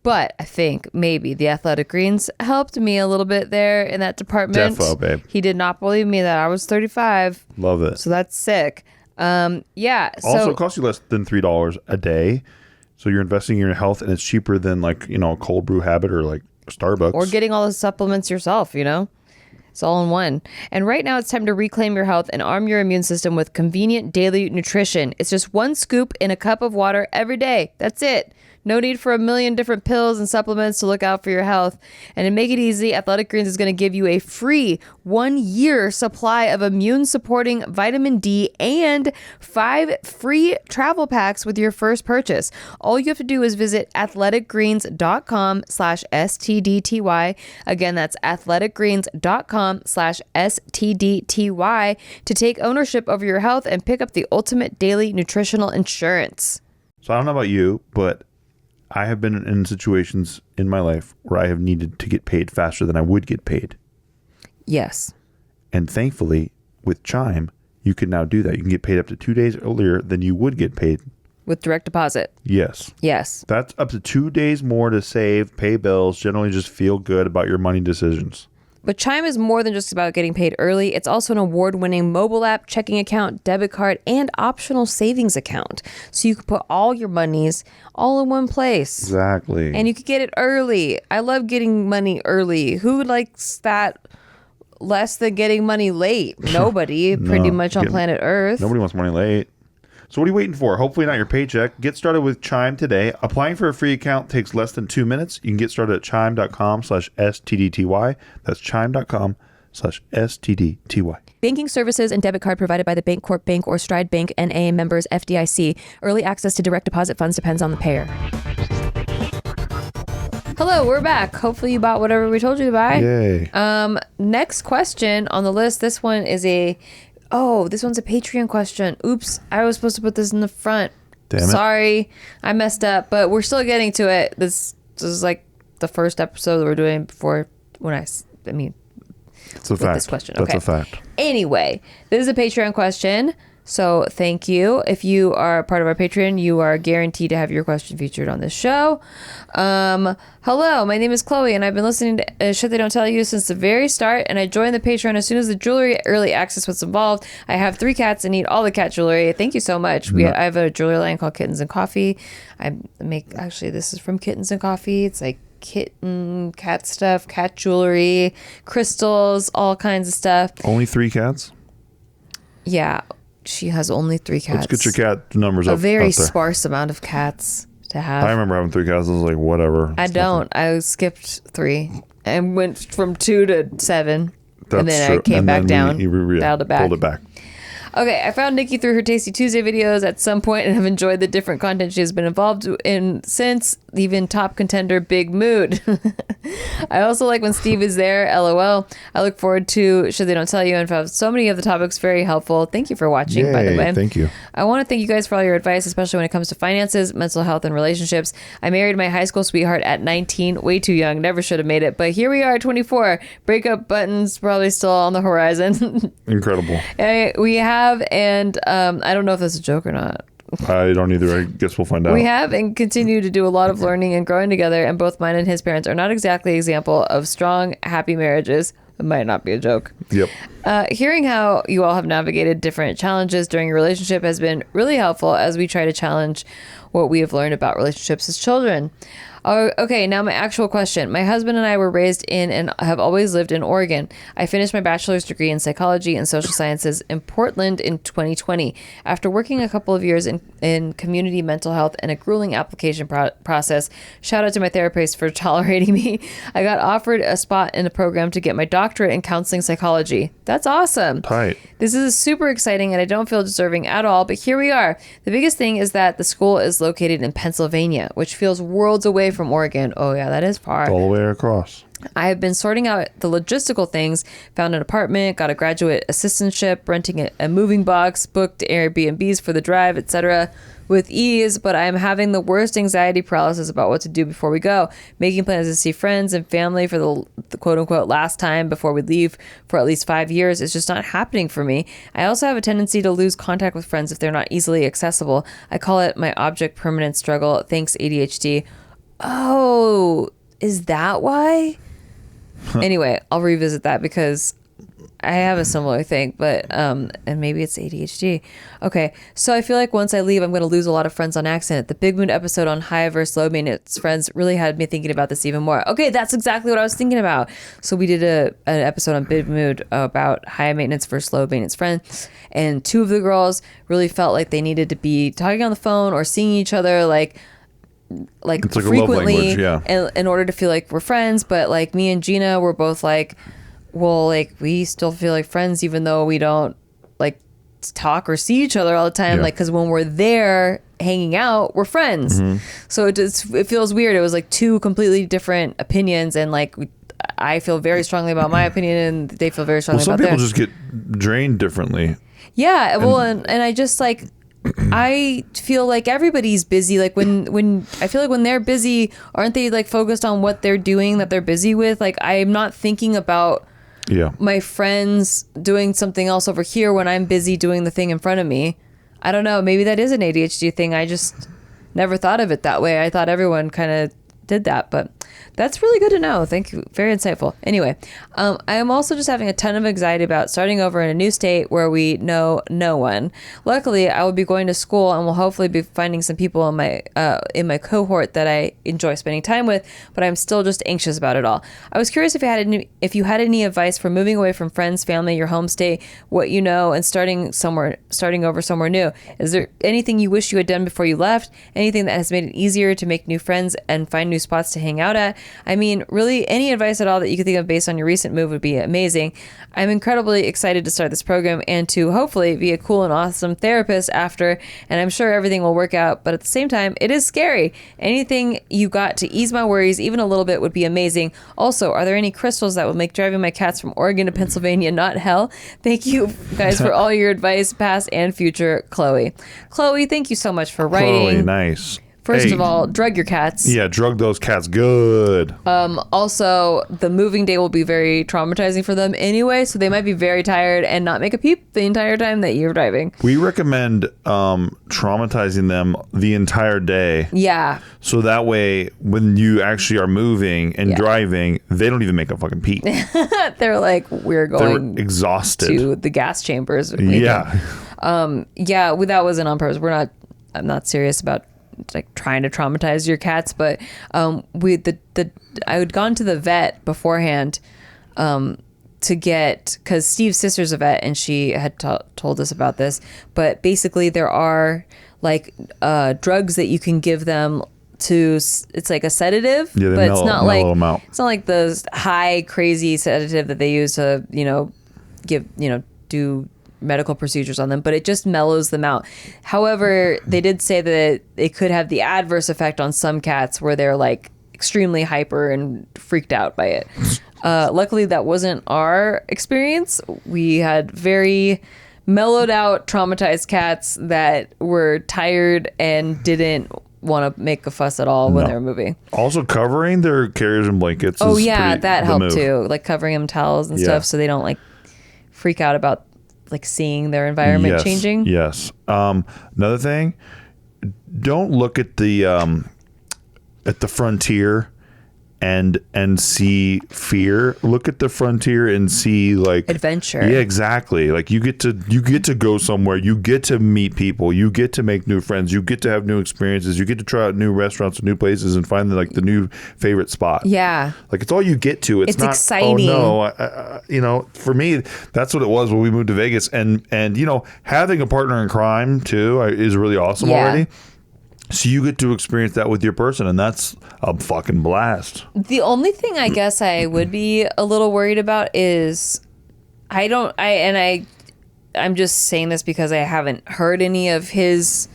But I think maybe the athletic greens helped me a little bit there in that department. Defo, babe. He did not believe me that I was 35. Love it. So that's sick. Yeah. Also, it costs you less than $3 a day. So you're investing in your health, and it's cheaper than like, a cold brew habit or like Starbucks. Or getting all the supplements yourself, It's all in one. And right now it's time to reclaim your health and arm your immune system with convenient daily nutrition. It's just one scoop in a cup of water every day. That's it. No need for a million different pills and supplements to look out for your health. And to make it easy, Athletic Greens is going to give you a free 1-year supply of immune-supporting vitamin D and 5 free travel packs with your first purchase. All you have to do is visit athleticgreens.com/STDTY. Again, that's athleticgreens.com/STDTY to take ownership over your health and pick up the ultimate daily nutritional insurance. So I don't know about you, but I have been in situations in my life where I have needed to get paid faster than I would get paid. Yes. And thankfully, with Chime, you can now do that. You can get paid up to 2 days earlier than you would get paid. With direct deposit. Yes. Yes. That's up to 2 days more to save, pay bills, generally just feel good about your money decisions. But Chime is more than just about getting paid early. It's also an award-winning mobile app, checking account, debit card, and optional savings account. So you can put all your monies all in one place. Exactly. And you can get it early. I love getting money early. Who likes that less than getting money late? Nobody, pretty much on planet Earth. Nobody wants money late. So what are you waiting for? Hopefully not your paycheck. Get started with Chime today. Applying for a free account takes less than 2 minutes. You can get started at chime.com/STDTY. That's chime.com/STDTY. Banking services and debit card provided by the Bancorp Bank or Stride Bank N.A. members FDIC. Early access to direct deposit funds depends on the payer. Hello, we're back. Hopefully you bought whatever we told you to buy. Yay. Next question on the list. This one's a Patreon question. Oops, I was supposed to put this in the front. Damn it. Sorry, I messed up, but we're still getting to it. This is like the first episode that we're doing before it's a fact. This question. That's okay. a fact. Anyway, this is a Patreon question. So thank you. If you are part of our Patreon, you are guaranteed to have your question featured on this show. Hello, my name is Chloe, and I've been listening to Shit They Don't Tell You since the very start, and I joined the Patreon as soon as the jewelry early access was involved. I have 3 cats and need all the cat jewelry. Thank you so much. I have a jewelry line called Kittens and Coffee. This is from Kittens and Coffee. It's like cat stuff, cat jewelry, crystals, all kinds of stuff. Only 3 cats? Yeah. She has only 3 cats. Let's get your cat numbers up. A very sparse amount of cats to have. I remember having 3 cats. I was like, whatever. I don't. I skipped 3 and went from 2 to 7. That's and then true. I came back down. Dialed it back. Pulled it back. Okay, I found Nikki through her Tasty Tuesday videos at some point and have enjoyed the different content she has been involved in since, even top contender Big Mood. I also like when Steve is there, LOL. I look forward to Should They Don't Tell You and found so many of the topics very helpful. Thank you for watching, by the way. Thank you. I want to thank you guys for all your advice, especially when it comes to finances, mental health, and relationships. I married my high school sweetheart at 19, way too young, never should have made it, but here we are at 24. Breakup buttons probably still on the horizon. Incredible. We have, and I don't know if that's a joke or not. I don't either. I guess we'll find out. We have and continue to do a lot of learning and growing together, and both mine and his parents are not exactly an example of strong, happy marriages. It might not be a joke. Yep. Hearing how you all have navigated different challenges during your relationship has been really helpful as we try to challenge what we have learned about relationships as children. Okay, now my actual question. My husband and I were raised in and have always lived in Oregon. I finished my bachelor's degree in psychology and social sciences in Portland in 2020. After working a couple of years in community mental health and a grueling application process, shout out to my therapist for tolerating me, I got offered a spot in a program to get my doctorate in counseling psychology. That's awesome. Tight. This is super exciting and I don't feel deserving at all, but here we are. The biggest thing is that the school is located in Pennsylvania, which feels worlds away from Oregon. Oh yeah, that is far. All the way across. I have been sorting out the logistical things, found an apartment, got a graduate assistantship, renting a moving box, booked Airbnbs for the drive, etc. with ease, but I am having the worst anxiety paralysis about what to do before we go. Making plans to see friends and family for the quote-unquote last time before we leave for at least 5 years is just not happening for me. I also have a tendency to lose contact with friends if they're not easily accessible. I call it my object permanence struggle. Thanks, ADHD. Oh, is that why? Anyway, I'll revisit that because I have a similar thing, but and maybe it's ADHD. Okay, so I feel like once I leave, I'm going to lose a lot of friends on accident. The Big Mood episode on high versus low maintenance friends really had me thinking about this even more. Okay, that's exactly what I was thinking about. So we did an episode on Big Mood about high maintenance versus low maintenance friends, and 2 of the girls really felt like they needed to be talking on the phone or seeing each other like like it's like frequently a love language, in order to feel like we're friends. But like me and Gina were both like, well, like we still feel like friends even though we don't like talk or see each other all the time. Like, because when we're there hanging out, we're friends. So it feels weird. It was like two completely different opinions, and like I feel very strongly about my opinion and they feel very strongly about theirs. Some people just get drained differently. Yeah, well, and I just like, I feel like everybody's busy. Like when I feel like when they're busy, aren't they like focused on what they're doing that they're busy with? Like I'm not thinking about my friends doing something else over here when I'm busy doing the thing in front of me. I don't know. Maybe that is an ADHD thing. I just never thought of it that way. I thought everyone kind of did that, but that's really good to know. Thank you. Very insightful. Anyway, I am also just having a ton of anxiety about starting over in a new state where we know no one. Luckily, I will be going to school and will hopefully be finding some people in my cohort that I enjoy spending time with, but I'm still just anxious about it all. I was curious if you had any advice for moving away from friends, family, your home state, what you know, and starting over somewhere new. Is there anything you wish you had done before you left? Anything that has made it easier to make new friends and find new spots to hang out at? I mean, really, any advice at all that you could think of based on your recent move would be amazing. I'm incredibly excited to start this program and to hopefully be a cool and awesome therapist after, and I'm sure everything will work out, but at the same time, it is scary. Anything you got to ease my worries even a little bit would be amazing. Also, are there any crystals that will make driving my cats from Oregon to Pennsylvania not hell? Thank you guys for all your advice, past and future. Chloe, thank you so much for writing. Chloe, nice. First of all, drug your cats. Yeah, drug those cats good. Also, the moving day will be very traumatizing for them anyway, so they might be very tired and not make a peep the entire time that you're driving. We recommend traumatizing them the entire day. Yeah. So that way, when you actually are moving and driving, they don't even make a fucking peep. They're like, we're going They're exhausted to the gas chambers. Yeah. That wasn't on purpose. I'm not serious about like trying to traumatize your cats, but I had gone to the vet beforehand because Steve's sister's a vet and she had told us about this, but basically there are like drugs that you can give them it's like a sedative, but it's not like the high crazy sedative that they use to do medical procedures on them, but it just mellows them out. However, they did say that it could have the adverse effect on some cats where they're like extremely hyper and freaked out by it. Luckily, that wasn't our experience. We had very mellowed out, traumatized cats that were tired and didn't want to make a fuss at all when they were moving. Also, covering their carriers and blankets. That helped too. Like covering them towels and stuff so they don't like freak out about like seeing their environment changing. Yes. Another thing, don't look at the frontier and see fear. Look at the frontier and see like adventure. Yeah, exactly. Like you get to go somewhere, you get to meet people, you get to make new friends, you get to have new experiences, you get to try out new restaurants and new places and find the new favorite spot. Yeah. Like it's all you get to. It's not exciting. Oh no, for me that's what it was when we moved to Vegas, and having a partner in crime too is really awesome already. So you get to experience that with your person, and that's a fucking blast. The only thing I guess I would be a little worried about is I'm just saying this because I haven't heard any of his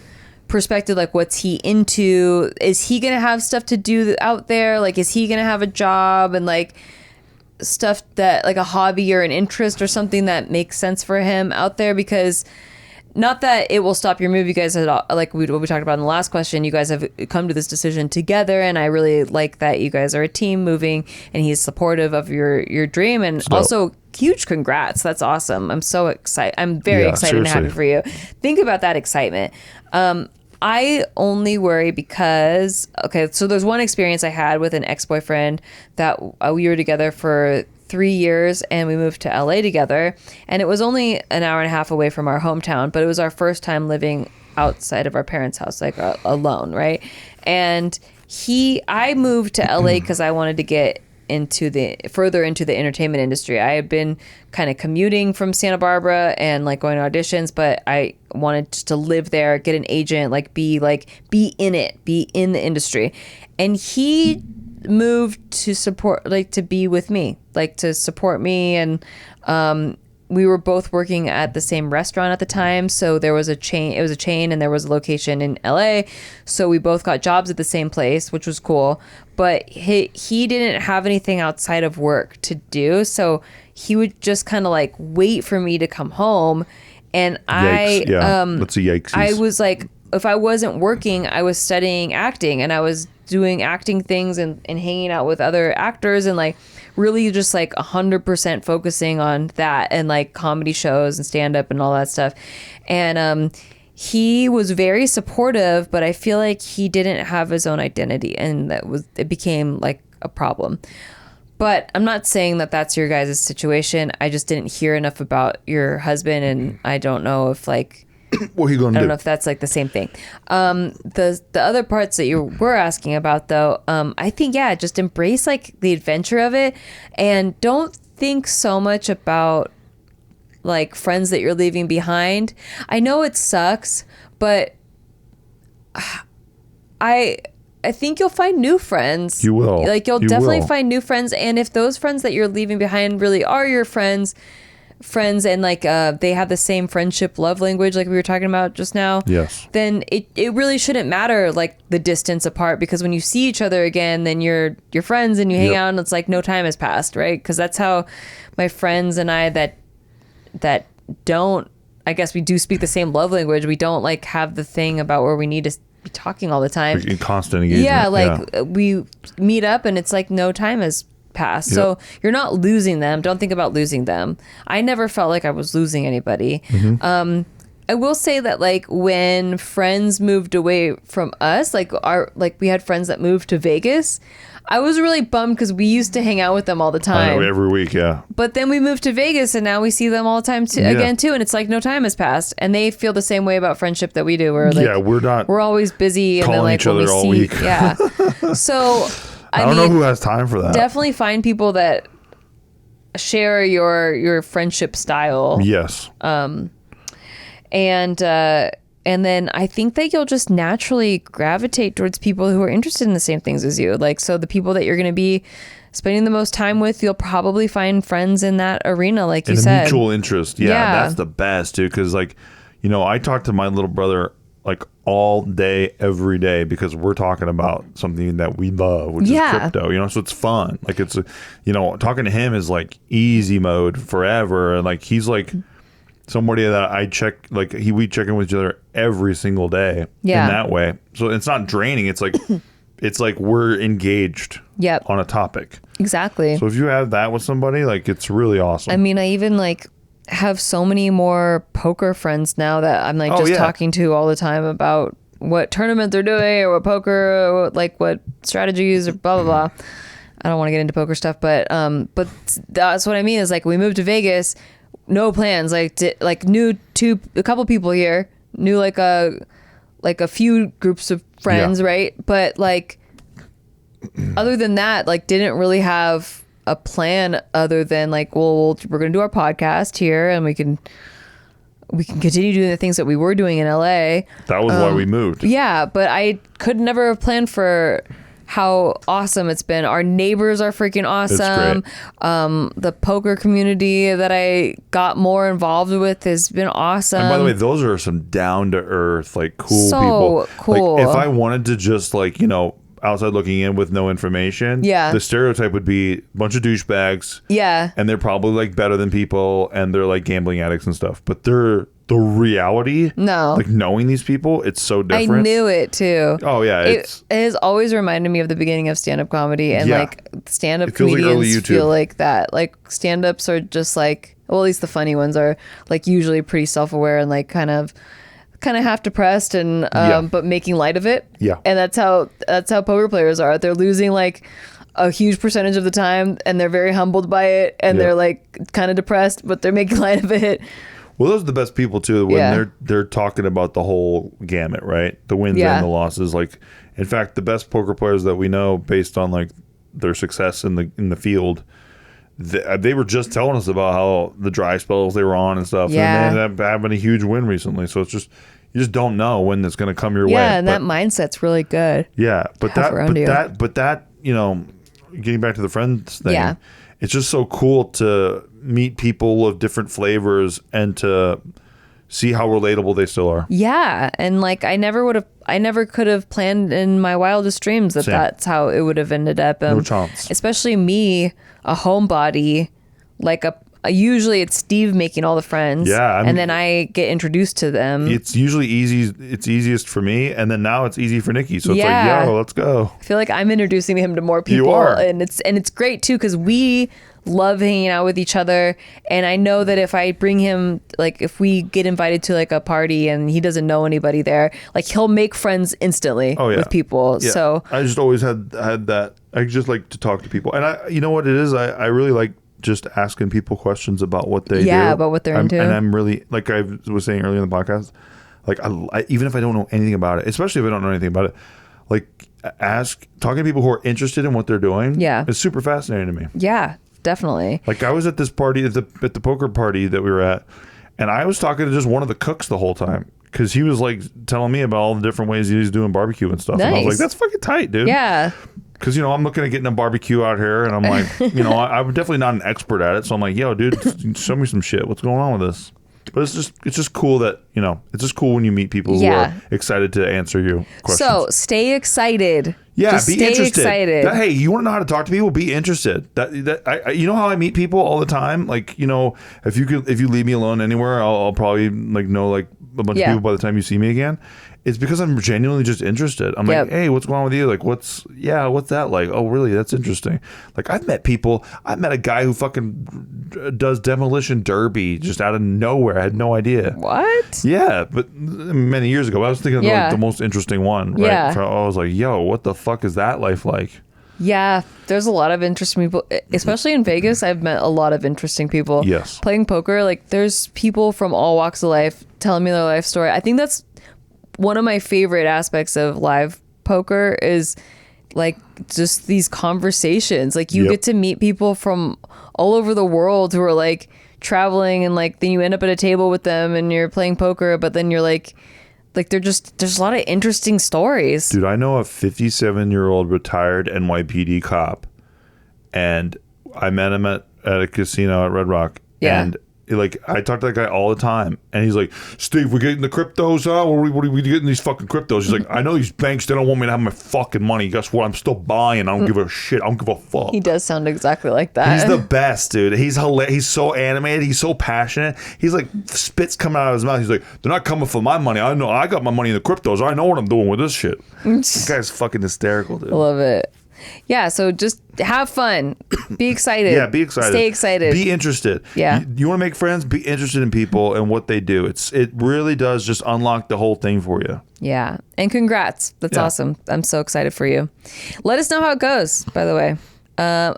perspective. Like, what's he into? Is he going to have stuff to do out there? Like, is he going to have a job and like stuff that like a hobby or an interest or something that makes sense for him out there? Because not that it will stop your move. You guys, like what we talked about in the last question, you guys have come to this decision together, and I really like that you guys are a team moving, and he's supportive of your dream, and also huge congrats. That's awesome. I'm so excited. I'm very excited and happy for you. Think about that excitement. I only worry because, so there's one experience I had with an ex-boyfriend that we were together for 3 years and we moved to LA together, and it was only an hour and a half away from our hometown, but it was our first time living outside of our parents' house, like alone, right? And I moved to LA because I wanted to get further into the entertainment industry. I had been kind of commuting from Santa Barbara and like going to auditions, but I wanted to live there, get an agent, be in the industry. And he moved to support, to be with me, to support me. And we were both working at the same restaurant at the time. So there was a chain, and there was a location in LA. So we both got jobs at the same place, which was cool. But he didn't have anything outside of work to do. So he would just kind of wait for me to come home. And That's a yikes. I was if I wasn't working, I was studying acting, and I was doing acting things and hanging out with other actors, and really just 100% focusing on that, and comedy shows and stand up and all that stuff. And he was very supportive, but I feel like he didn't have his own identity, and it became a problem. But I'm not saying that that's your guys' situation. I just didn't hear enough about your husband, and I don't know if what he gonna do? I don't know if that's the same thing. The other parts that you were asking about, though, I think, just embrace the adventure of it, and don't think so much about friends that you're leaving behind. I know it sucks, but I think you'll find new friends. You will. You'll definitely find new friends, and if those friends that you're leaving behind really are your friends and they have the same friendship love language we were talking about just now, yes, then it really shouldn't matter the distance apart, because when you see each other again, then you're friends and you hang out, and it's no time has passed, right? Because that's how my friends and I that don't, I guess we do speak the same love language, we don't have the thing about where we need to be talking all the time, in constant engagement. We meet up and it's no time has passed. Yep. So you're not losing them. Don't think about losing them. I never felt like I was losing anybody. Mm-hmm. I will say that when friends moved away from us, we had friends that moved to Vegas, I was really bummed because we used to hang out with them all the time. I know, every week, yeah. But then we moved to Vegas, and now we see them all the time again too, and it's no time has passed, and they feel the same way about friendship that we do. We're always busy, and calling then each other all week. Yeah. So I don't know who has time for that. Definitely find people that share your friendship style. Yes. And then I think that you'll just naturally gravitate towards people who are interested in the same things as you. So the people that you're going to be spending the most time with, you'll probably find friends in that arena, you said. A mutual interest. Yeah, that's the best, dude. Because, I talk to my little brother, all day, every day, because we're talking about something that we love, which is crypto, so it's fun. It's, talking to him is easy mode forever. And he's somebody that I check, we check in with each other every single day in that way. So it's not draining. It's it's we're engaged on a topic. Exactly. So if you have that with somebody, it's really awesome. I mean, I even have so many more poker friends now that I'm talking to all the time about what tournament they're doing or what poker, or what strategies or blah, blah, blah. I don't want to get into poker stuff, but that's what I mean is we moved to Vegas, no plans, knew a couple people here, knew a few groups of friends, right? But other than that, didn't really have a plan other than we're gonna do our podcast here, and we can continue doing the things that we were doing in LA. That was why we moved. Yeah, but I could never have planned for how awesome it's been. Our neighbors are freaking awesome. The poker community that I got more involved with has been awesome. And by the way, those are some down to earth, cool so people. Cool. If I wanted to just outside looking in with no information, the stereotype would be a bunch of douchebags. Yeah. And they're probably better than people, and they're gambling addicts and stuff. But they're the reality. No. Knowing these people, it's so different. I knew it too. Oh yeah. It has always reminded me of the beginning of stand-up comedy, and stand-up comedians feel like that. Stand-ups are just well, at least the funny ones are usually pretty self-aware and kind of half depressed and but making light of it. Yeah. And that's how poker players are. They're losing a huge percentage of the time, and they're very humbled by it, and they're kind of depressed, but they're making light of it. Well, those are the best people too when they're talking about the whole gamut, right? The wins and the losses. In fact, the best poker players that we know, based on their success in the field, they were just telling us about how the dry spells they were on and stuff. Yeah. And they ended up having a huge win recently. So it's just, you just don't know when it's going to come your way. Yeah, and that mindset's really good. Yeah, but that, you know, getting back to the friends thing, it's just so cool to meet people of different flavors and to see how relatable they still are. Yeah, and like I never could have planned in my wildest dreams that that's how it would have ended up. No chance. Especially me, a homebody, like usually it's Steve making all the friends. Yeah, and then I get introduced to them. It's usually easy. It's easiest for me, and then now it's easy for Nikki. So it's like, yo, let's go. I feel like I'm introducing him to more people. You are, and it's great too because we love hanging out with each other. And I know that if I bring him, like if we get invited to like a party and he doesn't know anybody there, like he'll make friends instantly with people. Yeah. So I just always had that. I just like to talk to people, and you know what it is. I really like just asking people questions about what they do. Yeah, about what they're into. And I'm really, like I was saying earlier in the podcast, like I even if I don't know anything about it, especially if I don't know anything about it, like talking to people who are interested in what they're doing. Yeah, it's super fascinating to me. Yeah, definitely. Like I was at this party at the poker party that we were at, and I was talking to just one of the cooks the whole time because he was like telling me about all the different ways he's doing barbecue and stuff. Nice. And I was like, that's fucking tight, dude. Yeah. Because, you know, I'm looking at getting a barbecue out here, and I'm like, you know, I'm definitely not an expert at it. So I'm like, yo, dude, show me some shit. What's going on with this? But it's just cool that, you know, it's just cool when you meet people who are excited to answer you questions. So stay excited. Yeah, just be stay interested. Excited. Hey, you want to know how to talk to people? Be interested. You know how I meet people all the time. Like, you know, if you leave me alone anywhere, I'll probably like know like a bunch of people by the time you see me again. It's because I'm genuinely just interested. I'm like, hey, what's going on with you? Like, what's that like? Oh, really? That's interesting. Like, I've met a guy who fucking does demolition derby just out of nowhere. I had no idea. What? Yeah, but many years ago, I was thinking of like the most interesting one. Right? Yeah. So I was like, yo, what the fuck is that life like? Yeah, there's a lot of interesting people, especially in Vegas. I've met a lot of interesting people. Yes. Playing poker, like there's people from all walks of life telling me their life story. I think that's one of my favorite aspects of live poker is like just these conversations. Like you get to meet people from all over the world who are like traveling, and like then you end up at a table with them and you're playing poker, but then you're like there's a lot of interesting stories. Dude, I know a 57-year-old retired NYPD cop, and I met him at a casino at Red Rock. Yeah. And like I talk to that guy all the time, and he's like, Steve, we're getting the cryptos out. What are we getting these fucking cryptos? He's like, I know these banks, they don't want me to have my fucking money. Guess what? I'm still buying. I don't give a shit. I don't give a fuck. He does sound exactly like that. He's the best, dude. He's hilarious. He's so animated. He's so passionate. He's like spits coming out of his mouth. He's like, they're not coming for my money. I know. I got my money in the cryptos. I know what I'm doing with this shit. This guy's fucking hysterical, dude. I love it. Yeah, so just have fun. Be excited. Yeah, be excited. Stay excited. Be interested. Yeah. You want to make friends? Be interested in people and what they do. It really does just unlock the whole thing for you. Yeah. And congrats. That's awesome. I'm so excited for you. Let us know how it goes, by the way.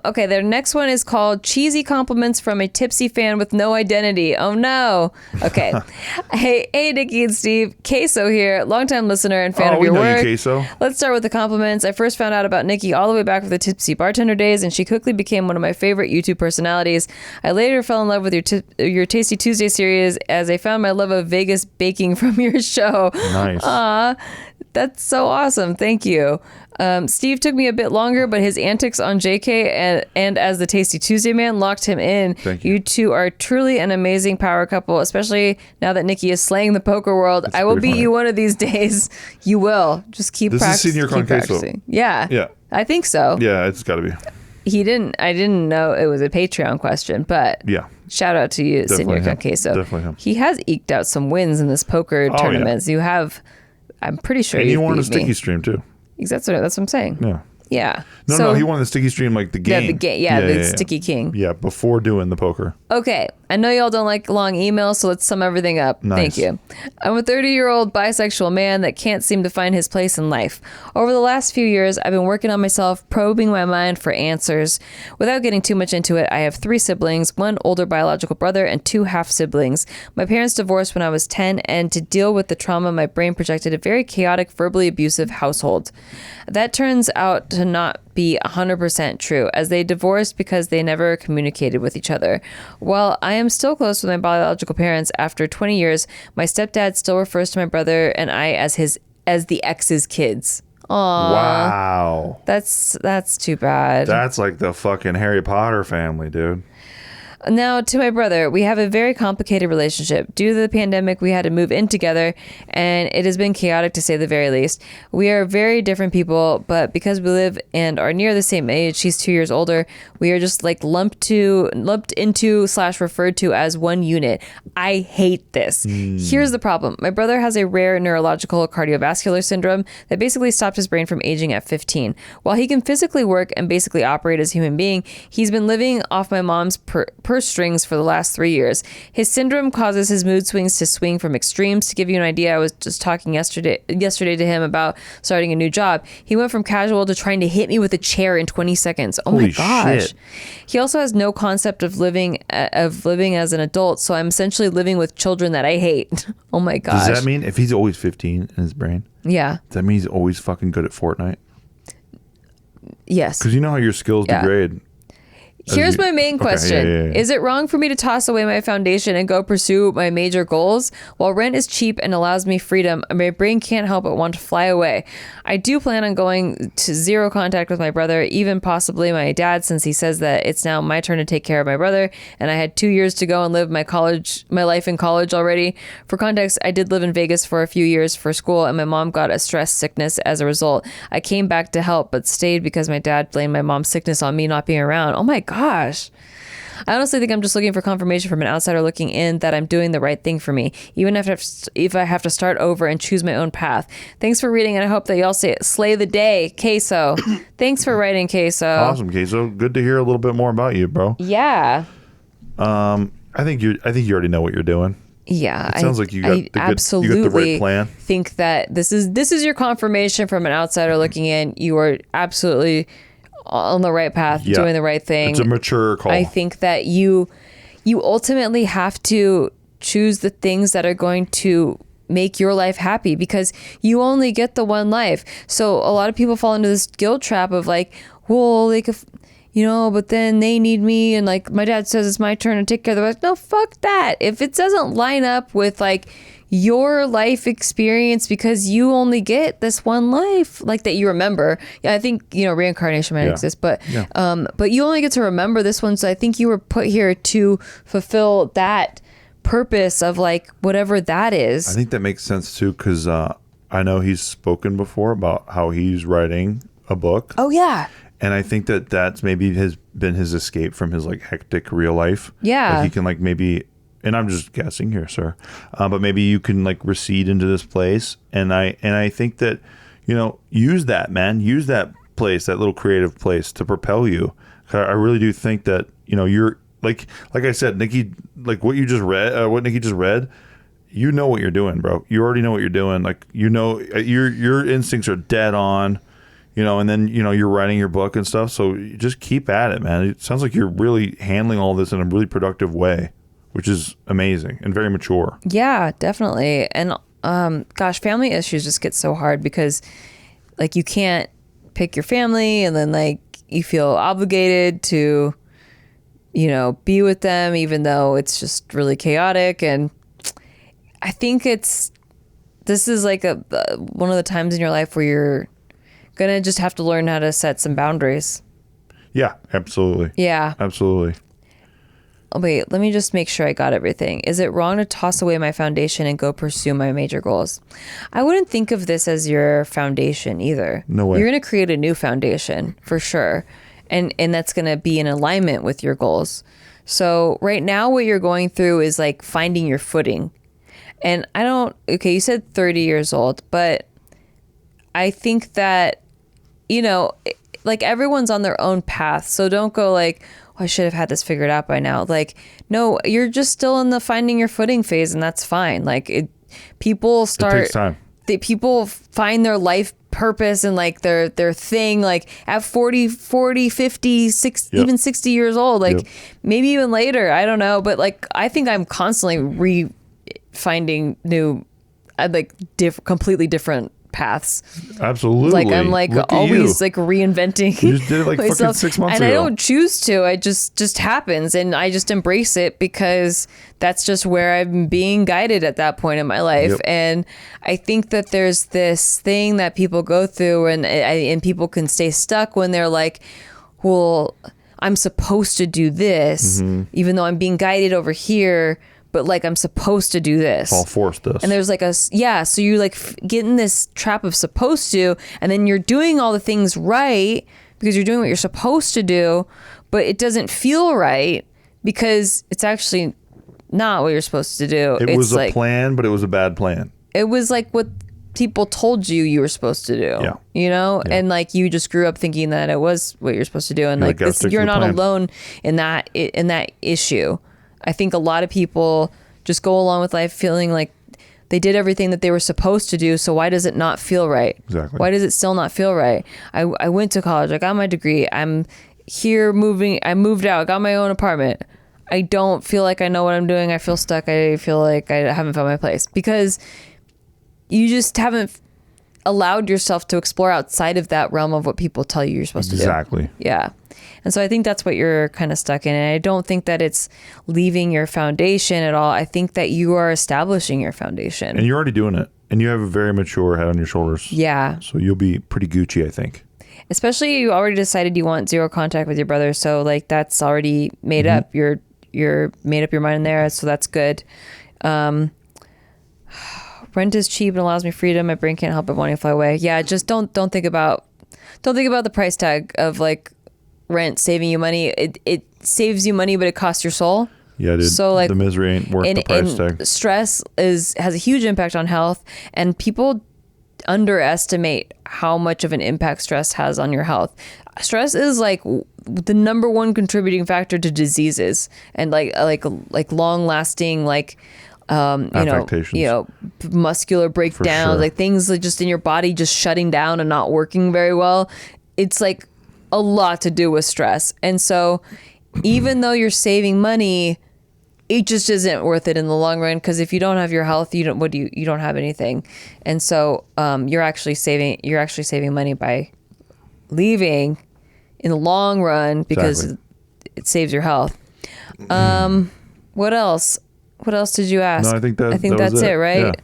Okay, their next one is called Cheesy Compliments from a Tipsy Fan with No Identity. Oh no. Okay. Hey, Nikki and Steve. Queso here, longtime listener and fan of your work. You, Queso. Let's start with the compliments. I first found out about Nikki all the way back with the Tipsy Bartender days, and she quickly became one of my favorite YouTube personalities. I later fell in love with your Tasty Tuesday series as I found my love of Vegas baking from your show. Nice. Aw, that's so awesome. Thank you. Steve took me a bit longer, but his antics on JK and as the Tasty Tuesday man locked him in. Thank you. You two are truly an amazing power couple, especially now that Nikki is slaying the poker world. I will beat you one of these days. You will. Just keep practicing. This is Senior Con Queso. Yeah. Yeah. I think so. Yeah, it's got to be. I didn't know it was a Patreon question, but yeah. Shout out to you, Senior Con Queso. Definitely him. He has eked out some wins in this poker tournaments. Yeah. You have, I'm pretty sure and you've you won a beat sticky me. stream too. That's what I'm saying. Yeah. Yeah. No, he won the sticky stream, like the game. Yeah, the game. Yeah, the Sticky King. Yeah, before doing the poker. Okay. I know y'all don't like long emails, so let's sum everything up. Nice. Thank you. I'm a 30-year-old bisexual man that can't seem to find his place in life. Over the last few years, I've been working on myself, probing my mind for answers. Without getting too much into it, I have 3 siblings, 1 older biological brother, and 2 half-siblings. My parents divorced when I was 10, and to deal with the trauma, my brain projected a very chaotic, verbally abusive household. That turns out to not be 100% true, as they divorced because they never communicated with each other. While I am still close with my biological parents after 20 years, my stepdad still refers to my brother and I as the ex's kids. Aww. Wow. That's too bad. That's like the fucking Harry Potter family, dude. Now, to my brother, we have a very complicated relationship. Due to the pandemic, we had to move in together, and it has been chaotic to say the very least. We are very different people, but because we live and are near the same age, she's 2 years older, we are just like lumped into / referred to as one unit. I hate this. Here's the problem. My brother has a rare neurological cardiovascular syndrome that basically stopped his brain from aging at 15. While he can physically work and basically operate as a human being, he's been living off my mom's purse strings for the last 3 years. His syndrome causes his mood swings to swing from extremes. To give you an idea, I was just talking yesterday to him about starting a new job. He went from casual to trying to hit me with a chair in 20 seconds. Oh my gosh. Shit. He also has no concept of living as an adult, so I'm essentially living with children that I hate. Oh my gosh. Does that mean if he's always 15 in his brain? Yeah. Does that mean he's always fucking good at Fortnite? Yes. Because you know how your skills degrade. Here's my main question. Yeah. Is it wrong for me to toss away my foundation and go pursue my major goals? While rent is cheap and allows me freedom, my brain can't help but want to fly away. I do plan on going to zero contact with my brother, even possibly my dad, since he says that it's now my turn to take care of my brother, and I had 2 years to go and live my life in college already. For context, I did live in Vegas for a few years for school, and my mom got a stress sickness as a result. I came back to help, but stayed because my dad blamed my mom's sickness on me not being around. Oh my gosh. I honestly think I'm just looking for confirmation from an outsider looking in that I'm doing the right thing for me, even if I have to start over and choose my own path. Thanks for reading, and I hope that y'all slay the day. Queso. Thanks for writing, Queso. Awesome, Queso. Good to hear a little bit more about you, bro. Yeah. I think you already know what you're doing. Yeah, it sounds like you got the right plan. Think that this is your confirmation from an outsider looking in. You are absolutely on the right path, doing the right thing. It's a mature call. I think that you ultimately have to choose the things that are going to make your life happy, because you only get the one life. So a lot of people fall into this guilt trap of like, well, like, if but then they need me, and like my dad says it's my turn to take care of the rest. No, fuck that. If it doesn't line up with like your life experience, because you only get this one life, like that you remember. Yeah, I think reincarnation might exist, but you only get to remember this one. So I think you were put here to fulfill that purpose of like whatever that is. I think that makes sense too, because I know he's spoken before about how he's writing a book. Oh yeah. And I think that that's maybe been his escape from his like hectic real life. Yeah. Like he can like maybe, and I'm just guessing here, sir, but maybe you can like recede into this place. And I think that, use that, man. Use that place, that little creative place to propel you. I really do think that, you're like I said, Nikki, like what Nikki just read, you know what you're doing, bro. You already know what you're doing. Like, your instincts are dead on. And then, you're writing your book and stuff. So just keep at it, man. It sounds like you're really handling all this in a really productive way, which is amazing and very mature. Yeah, definitely. And gosh, family issues just get so hard because like you can't pick your family, and then like you feel obligated to, be with them, even though it's just really chaotic. And I think this is like one of the times in your life where you're gonna just have to learn how to set some boundaries. Yeah, absolutely. Yeah, absolutely. Oh, wait, let me just make sure I got everything. Is it wrong to toss away my foundation and go pursue my major goals? I wouldn't think of this as your foundation either. No way. You're gonna create a new foundation for sure, and that's gonna be in alignment with your goals. So right now what you're going through is like finding your footing. And you said 30 years old, but I think that like everyone's on their own path. So don't go like, I should have had this figured out by now. Like, no, you're just still in the finding your footing phase, and that's fine. Like people start. It takes time. People find their life purpose and like their thing like at 40, 50, 60, even 60 years old. Like maybe even later. I don't know. But like, I think I'm constantly finding new, completely different paths. Absolutely. Like I'm like Look always like reinventing. You just did it like myself. fucking 6 months and ago. I don't choose to. It just happens, and I just embrace it because that's just where I'm being guided at that point in my life. Yep. And I think that there's this thing that people go through, and people can stay stuck when they're like, well, I'm supposed to do this, even though I'm being guided over here. But like I'm supposed to do this. I'll force this. And there's like so you like get in this trap of supposed to, and then you're doing all the things right because you're doing what you're supposed to do, but it doesn't feel right because it's actually not what you're supposed to do. It was a plan, but it was a bad plan. It was like what people told you were supposed to do. Yeah. You know? Yeah. And like you just grew up thinking that it was what you're supposed to do. And like you're not alone in that issue. I think a lot of people just go along with life feeling like they did everything that they were supposed to do. So why does it not feel right? Exactly. Why does it still not feel right? I went to college. I got my degree. I'm here I moved out. I got my own apartment. I don't feel like I know what I'm doing. I feel stuck. I feel like I haven't found my place because you just haven't allowed yourself to explore outside of that realm of what people tell you you're supposed to do. Exactly. Yeah. And so I think that's what you're kind of stuck in. And I don't think that it's leaving your foundation at all. I think that you are establishing your foundation. And you're already doing it. And you have a very mature head on your shoulders. Yeah. So you'll be pretty Gucci, I think. Especially you already decided you want zero contact with your brother. So like that's already made up. You're made up your mind there. So that's good. Rent is cheap and allows me freedom. My brain can't help but wanting to fly away. Yeah. Just don't think about the price tag of like rent saving you money. It saves you money, but it costs your soul. Yeah, dude. So like the misery ain't worth the price tag. Stress has a huge impact on health, and people underestimate how much of an impact stress has on your health. Stress is like the number one contributing factor to diseases and like long lasting muscular breakdowns, like things that just in your body just shutting down and not working very well. It's like a lot to do with stress. And so even though you're saving money, it just isn't worth it in the long run, because if you don't have your health, you don't have anything. And so you're actually saving money by leaving in the long run because it saves your health. What else did you ask? No, I think that's it, right? Yeah.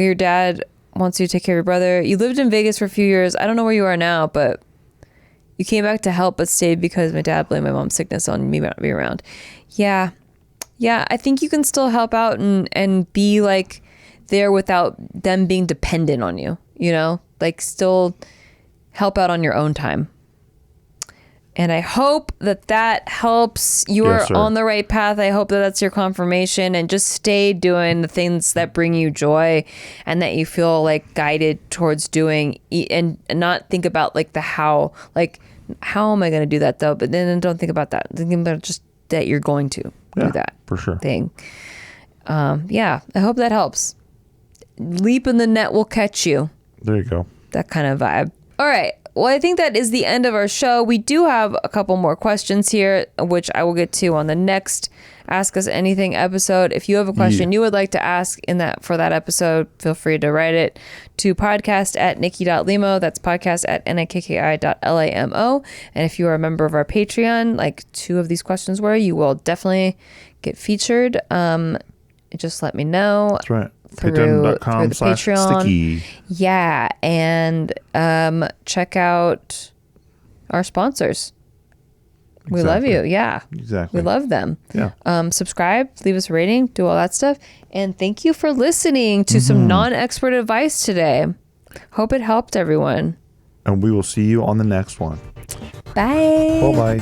Your dad wants you to take care of your brother. You lived in Vegas for a few years. I don't know where you are now, but you came back to help but stayed because my dad blamed my mom's sickness on me not being around. Yeah, I think you can still help out and be like there without them being dependent on you, like still help out on your own time. And I hope that helps. You are on the right path. I hope that that's your confirmation, and just stay doing the things that bring you joy and that you feel like guided towards doing, and not think about like the how, like how am I going to do that though? But then don't think about that. Think about just that you're going to do that for sure thing. I hope that helps. Leap in the net will catch you. There you go. That kind of vibe. All right. Well, I think that is the end of our show. We do have a couple more questions here, which I will get to on the next Ask Us Anything episode. If you have a question you would like to ask for that episode, feel free to write it to podcast@nikki.limo. That's podcast@nikki.lamo. And if you are a member of our Patreon, like 2 of these questions were, you will definitely get featured. Just let me know. That's right. Through the Patreon. Sticky. Yeah, and check out our sponsors. We love you. Yeah. Exactly. We love them. Yeah. Subscribe, leave us a rating, do all that stuff. And thank you for listening to some non-expert advice today. Hope it helped everyone. And we will see you on the next one. Bye. Bye-bye.